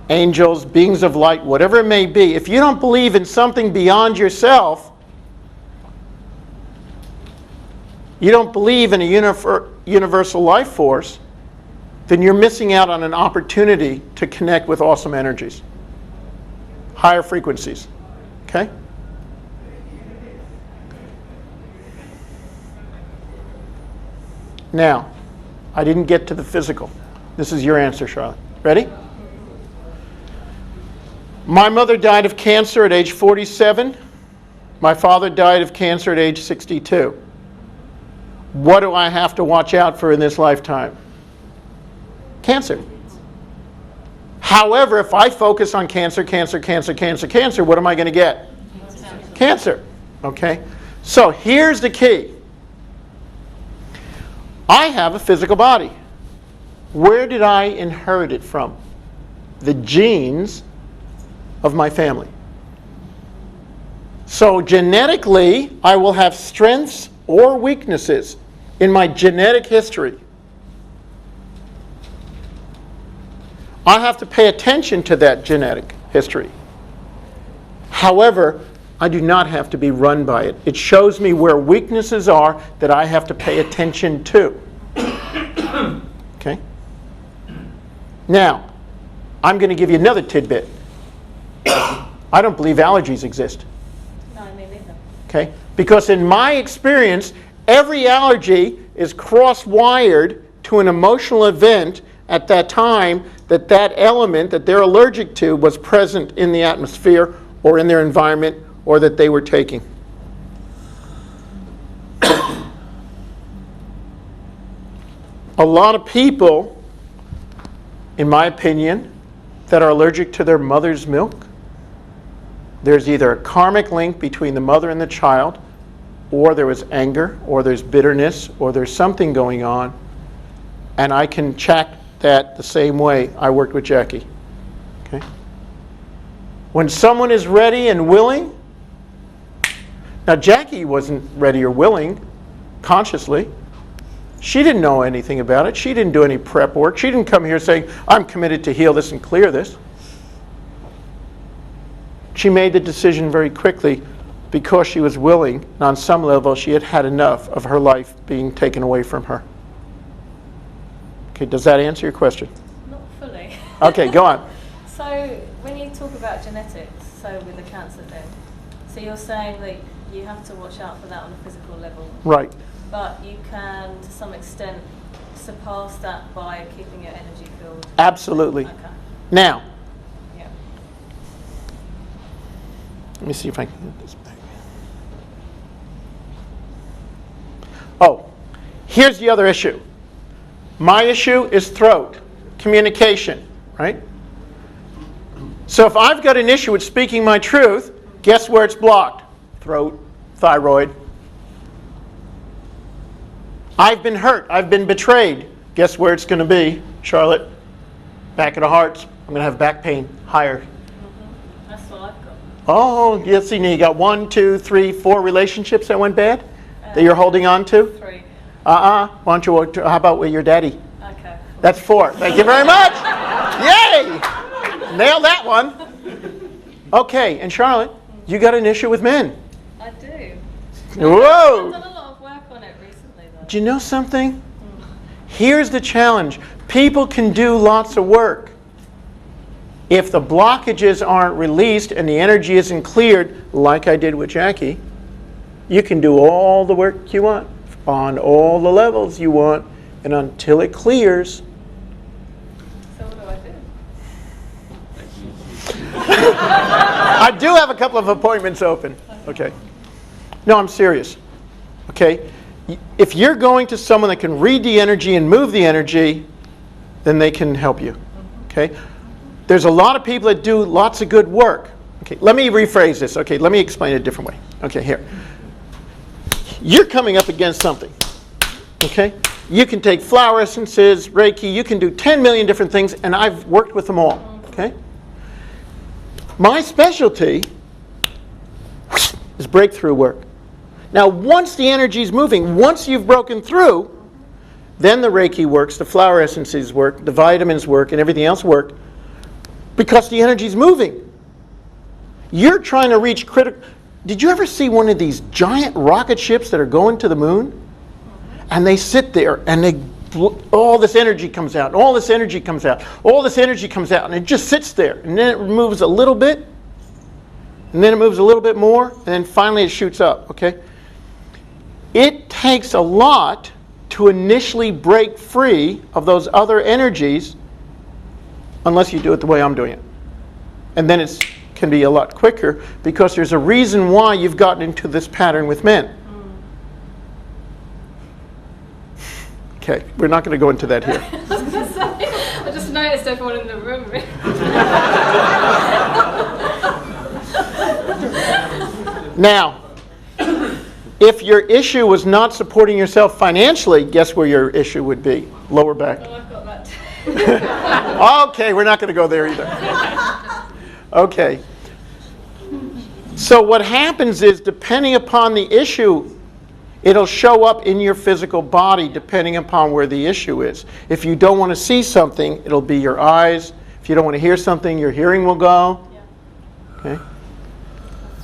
angels, beings of light, whatever it may be, if you don't believe in something beyond yourself, you don't believe in a universal life force, then you're missing out on an opportunity to connect with awesome energies. Higher frequencies. Okay? Now, I didn't get to the physical. This is your answer, Charlotte. Ready? My mother died of cancer at age 47. My father died of cancer at age 62. What do I have to watch out for in this lifetime? Cancer. However, if I focus on cancer, what am I going to get? Cancer. Okay? So here's the key. I have a physical body. Where did I inherit it from? The genes of my family. So genetically, I will have strengths or weaknesses in my genetic history. I have to pay attention to that genetic history. However, I do not have to be run by it. It shows me where weaknesses are that I have to pay attention to. Okay? Now, I'm going to give you another tidbit. I don't believe allergies exist. No, me neither. Okay? Because in my experience, every allergy is cross-wired to an emotional event at that time that that element that they're allergic to was present in the atmosphere or in their environment or that they were taking. A lot of people, in my opinion, that are allergic to their mother's milk, there's either a karmic link between the mother and the child, or there was anger, or there's bitterness, or there's something going on, and I can check that the same way I worked with Jackie. Okay? When someone is ready and willing, now Jackie wasn't ready or willing consciously. She didn't know anything about it. She didn't do any prep work. She didn't come here saying, I'm committed to heal this and clear this. She made the decision very quickly because she was willing, and on some level she had had enough of her life being taken away from her. Okay, does that answer your question? Not fully. Okay, go on. So when you talk about genetics, so with the cancer thing, so you're saying that you have to watch out for that on a physical level. Right. But you can, to some extent, surpass that by keeping your energy field. Absolutely. Okay. Now, Yeah. let me see if I can get this back. Oh, here's the other issue. My issue is throat, communication, right? So if I've got an issue with speaking my truth, guess where it's blocked? Throat, thyroid. I've been hurt, I've been betrayed. Guess where it's going to be, Charlotte? Back of the hearts, I'm going to have back pain, higher. That's what I've got. Oh, yes, see, now you got 1, 2, 3, 4 relationships that went bad that you're holding on to? 3. Why don't you, how about with your daddy? Okay. That's 4. Thank you very much. Yay! Nailed that one. Okay, and Charlotte, you got an issue with men. I do. Whoa! I've done a lot of work on it recently, though. Do you know something? Here's the challenge. People can do lots of work. If the blockages aren't released and the energy isn't cleared, like I did with Jackie, you can do all the work you want on all the levels you want, and until it clears. So what do I do? I do have a couple of appointments open. Okay. No, I'm serious. Okay. If you're going to someone that can read the energy and move the energy, then they can help you. Okay. There's a lot of people that do lots of good work. Okay. Let me rephrase this. Okay. Let me explain it a different way. Okay. Here. You're coming up against something. Okay. You can take flower essences, Reiki. You can do 10 million different things, and I've worked with them all. Okay. My specialty is breakthrough work. Now, once the energy is moving, once you've broken through, then the Reiki works, the flower essences work, the vitamins work, and everything else work, because the energy is moving. You're trying to reach critical... Did you ever see one of these giant rocket ships that are going to the moon? And they sit there, and all this energy comes out, and all this energy comes out, all this energy comes out, and it just sits there. And then it moves a little bit, and then it moves a little bit more, and then finally it shoots up, okay? It takes a lot to initially break free of those other energies, unless you do it the way I'm doing it. And then it can be a lot quicker, because there's a reason why you've gotten into this pattern with men. Okay, we're not going to go into that here. I just noticed everyone in the room. Now, if your issue was not supporting yourself financially, guess where your issue would be? Lower back. Oh, I've got that too. Okay, we're not going to go there either. Okay. So what happens is, depending upon the issue, it'll show up in your physical body depending upon where the issue is. If you don't want to see something, it'll be your eyes. If you don't want to hear something, your hearing will go. Okay.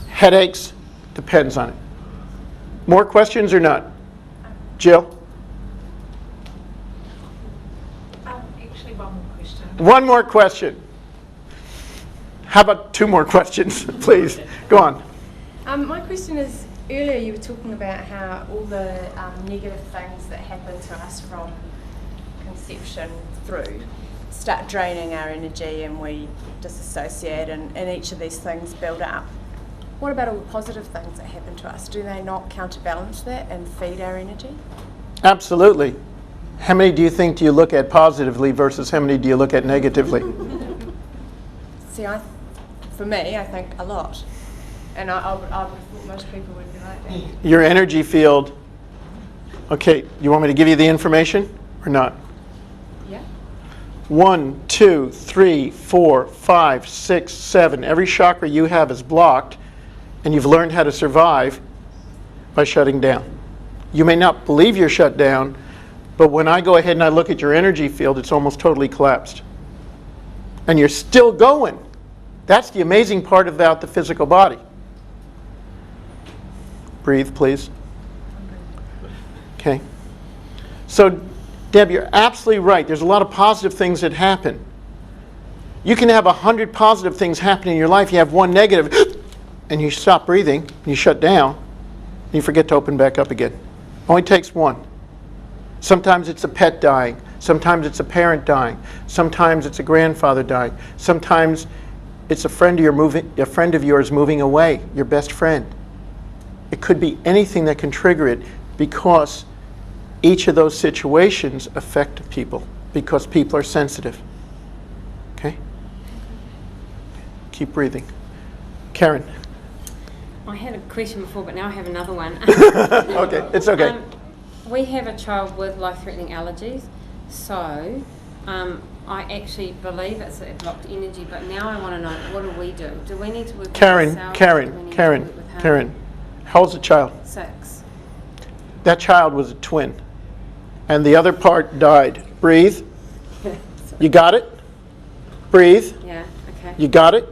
Headaches, depends on it. More questions or not? Jill? Actually, one more question. One more question. How about 2 more questions, please? Go on. My question is, earlier you were talking about how all the negative things that happen to us from conception through start draining our energy, and we disassociate, and each of these things build up. What about all the positive things that happen to us? Do they not counterbalance that and feed our energy? Absolutely. How many do you look at positively versus how many do you look at negatively? See, for me, I think a lot. And I would have thought most people would be like that. Your energy field. Okay, you want me to give you the information or not? Yeah. 1, 2, 3, 4, 5, 6, 7. Every chakra you have is blocked, and you've learned how to survive by shutting down. You may not believe you're shut down, but when I go ahead and I look at your energy field, it's almost totally collapsed. And you're still going. That's the amazing part about the physical body. Breathe, please. Okay. So, Deb, you're absolutely right. There's a lot of positive things that happen. You can have 100 positive things happen in your life. You have 1 negative, and you stop breathing, you shut down, and you forget to open back up again. Only takes 1. Sometimes it's a pet dying. Sometimes it's a parent dying. Sometimes it's a grandfather dying. Sometimes it's a friend of yours moving away, your best friend. It could be anything that can trigger it, because each of those situations affect people, because people are sensitive. Okay? Keep breathing. Karen. I had a question before, but now I have another one. Okay, it's okay. We have a child with life-threatening allergies, so I actually believe it's a blocked energy, but now I want to know, what do we do? Do we need to work with Karen, ourselves? Do we need to work with him? Karen, how old's the child? 6. That child was a twin, and the other part died. Breathe. You got it? Breathe. Yeah, okay. You got it?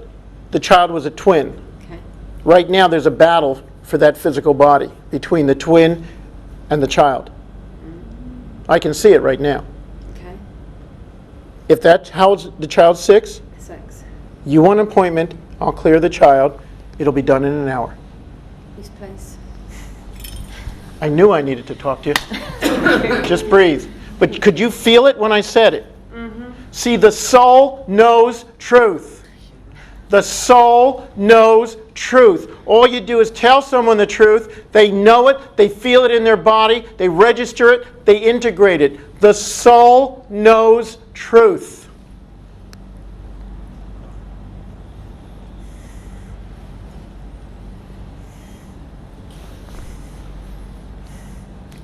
The child was a twin. Okay. Right now there's a battle for that physical body between the twin and the child. I can see it right now. Okay. If that, how old's the child? 6? 6. You want an appointment, I'll clear the child. It'll be done in an hour. Yes, please. I knew I needed to talk to you. Just breathe. But could you feel it when I said it? Mm-hmm. See, the soul knows truth. The soul knows truth. All you do is tell someone the truth. They know it. They feel it in their body. They register it. They integrate it. The soul knows truth.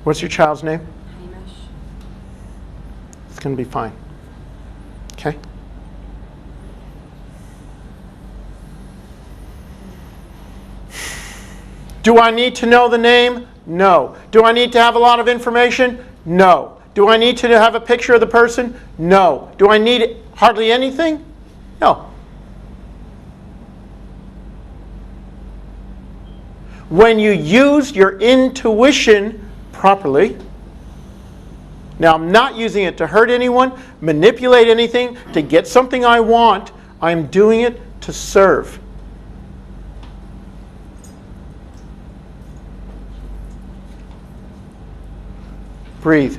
What's your child's name? Hamish. It's going to be fine. Okay? Do I need to know the name? No. Do I need to have a lot of information? No. Do I need to have a picture of the person? No. Do I need hardly anything? No. When you use your intuition properly, now I'm not using it to hurt anyone, manipulate anything, to get something I want. I'm doing it to serve. Breathe.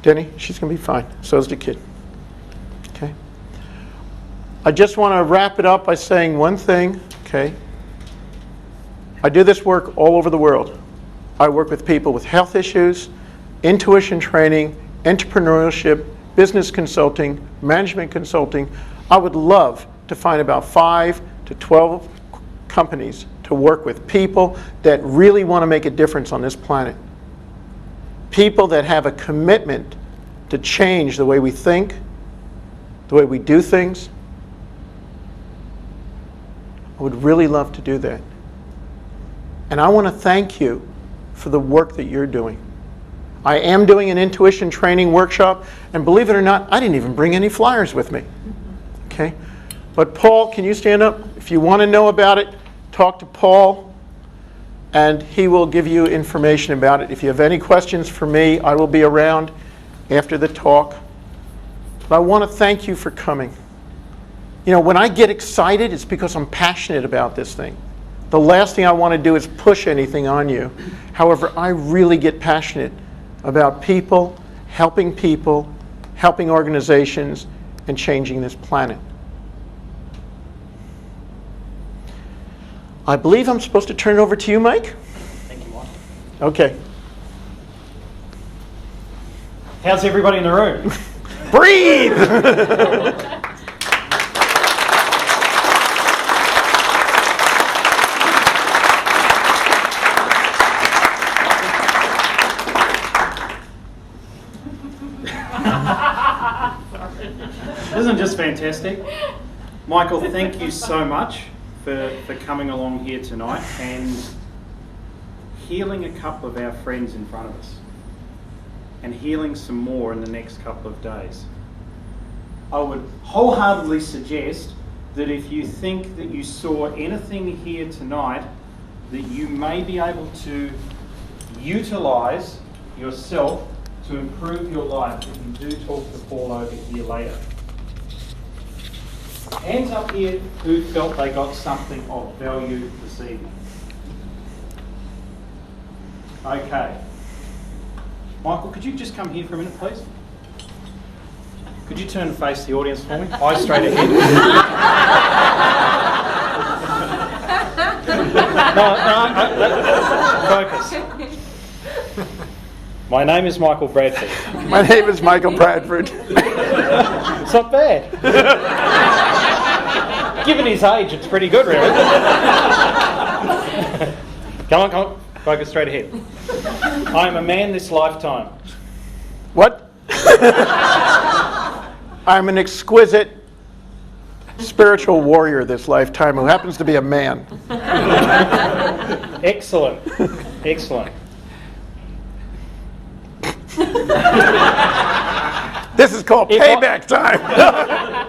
Denny, she's going to be fine. So's the kid. Okay? I just want to wrap it up by saying one thing. Okay? I do this work all over the world. I work with people with health issues, intuition training, entrepreneurship, business consulting, management consulting. I would love to find about 5 to 12 companies to work with, people that really want to make a difference on this planet. People that have a commitment to change the way we think, the way we do things. I would really love to do that. And I want to thank you for the work that you're doing. I am doing an intuition training workshop, and believe it or not, I didn't even bring any flyers with me. Okay? But Paul, can you stand up? If you want to know about it, talk to Paul, and he will give you information about it. If you have any questions for me, I will be around after the talk. But I want to thank you for coming. You know, when I get excited, it's because I'm passionate about this thing. The last thing I want to do is push anything on you. However, I really get passionate about people, helping organizations, and changing this planet. I believe I'm supposed to turn it over to you, Mike? Thank you, Mike. Okay. How's everybody in the room? Breathe! Isn't it just fantastic? Michael, thank you so much for coming along here tonight and healing a couple of our friends in front of us and healing some more in the next couple of days. I would wholeheartedly suggest that if you think that you saw anything here tonight that you may be able to utilise yourself to improve your life, that you do talk to Paul over here later. Hands up here who felt they got something of value this evening. Okay. Michael, could you just come here for a minute, please? Could you turn and face the audience for me? Eyes straight ahead. Focus. My name is Michael.Bradford. My name is Michael.Bradford. It's not bad. Given his age, it's pretty good, really. Come on. Focus straight ahead. I am a man this lifetime. What? I'm an exquisite spiritual warrior this lifetime who happens to be a man. Excellent. Excellent. This is called If I- payback time.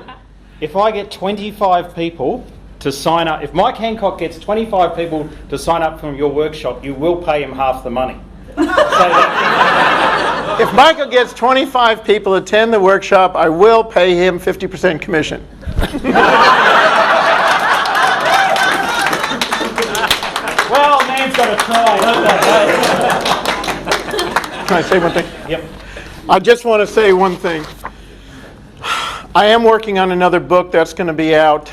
If I get 25 people to sign up, if Mike Hancock gets 25 people to sign up from your workshop, you will pay him half the money. So that, If Michael gets 25 people to attend the workshop, I will pay him 50% commission. well, man's got to try, don't they? Can I say one thing? Yep. I just want to say one thing. I am working on another book that's going to be out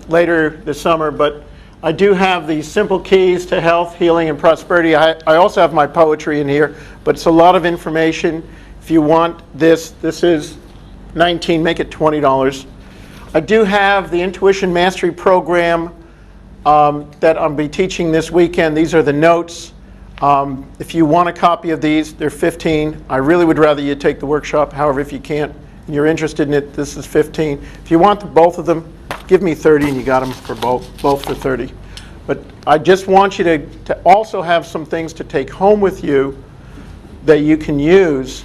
later this summer, but I do have these simple keys to health, healing, and prosperity. I also have my poetry in here, but it's a lot of information. If you want this is $19, make it $20. I do have the Intuition Mastery Program that I'll be teaching this weekend. These are the notes. If you want a copy of these, they're $15. I really would rather you take the workshop. However, if you can't and you're interested in it, this is $15. If you want both of them, give me $30 and you got them for both for $30. But I just want you to also have some things to take home with you that you can use.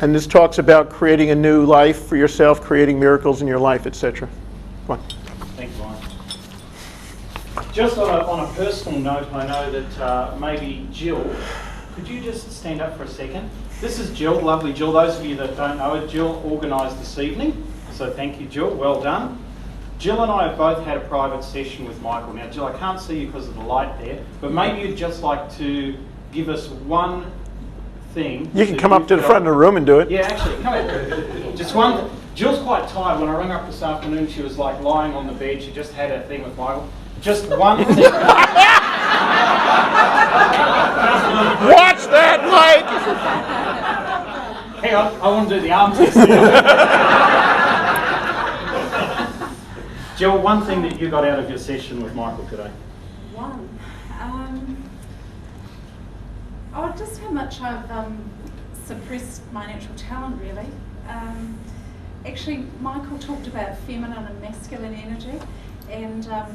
And this talks about creating a new life for yourself, creating miracles in your life, etc. Come on. Thanks, Mike. Just on a personal note, I know that maybe Jill, could you just stand up for a second? This is Jill, lovely Jill. Those of you that don't know her, Jill organised this evening. So thank you, Jill. Well done. Jill and I have both had a private session with Michael. Now, Jill, I can't see you because of the light there, but maybe you'd just like to give us one thing. You can come up to the front of the room and do it. Yeah, actually, come in. Just one. Jill's quite tired. When I rang up this afternoon, she was like lying on the bed. She just had her thing with Michael. Just one thing. Watch that, Mike! Hang on, I want to do the arm test. Jill, one thing that you got out of your session with Michael today? One. Just how much I've suppressed my natural talent, really. Actually, Michael talked about feminine and masculine energy, and I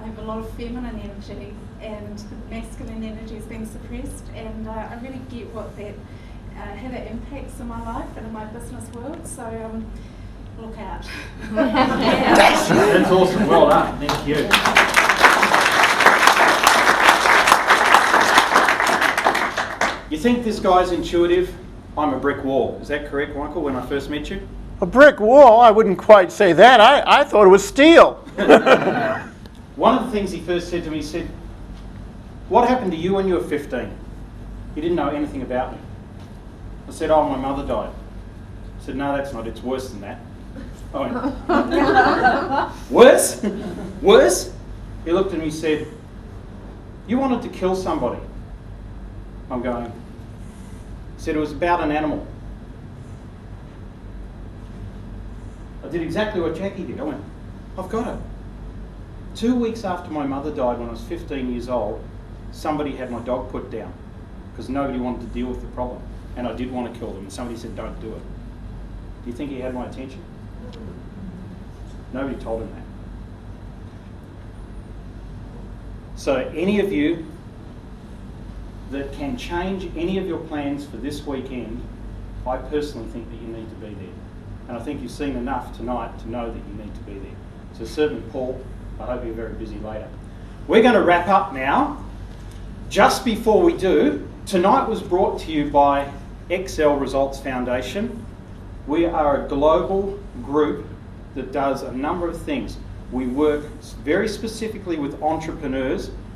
have a lot of feminine energy, and the masculine energy is being suppressed, and I really get what that how that impacts in my life and in my business world. So look out. That's awesome. Well done. Thank you. You think this guy's intuitive? I'm a brick wall. Is that correct, Michael, when I first met you? A brick wall? I wouldn't quite say that. I thought it was steel. One of the things he first said to me, he said, what happened to you when you were 15? He didn't know anything about me. I said, oh, my mother died. He said, no, that's not. It's worse than that. I went, worse? Worse? He looked at me and said, you wanted to kill somebody. I'm going, he said, it was about an animal. I did exactly what Jackie did. I went, I've got it. 2 weeks after my mother died, when I was 15 years old, somebody had my dog put down because nobody wanted to deal with the problem. And I did want to kill them, and somebody said, don't do it. Do you think he had my attention? Nobody told him that. So any of you that can change any of your plans for this weekend, I personally think that you need to be there. And I think you've seen enough tonight to know that you need to be there. So Servant Paul, I hope you're very busy later. We're going to wrap up now. Just before we do, tonight was brought to you by Excel Results Foundation. We are a global group that does a number of things. We work very specifically with entrepreneurs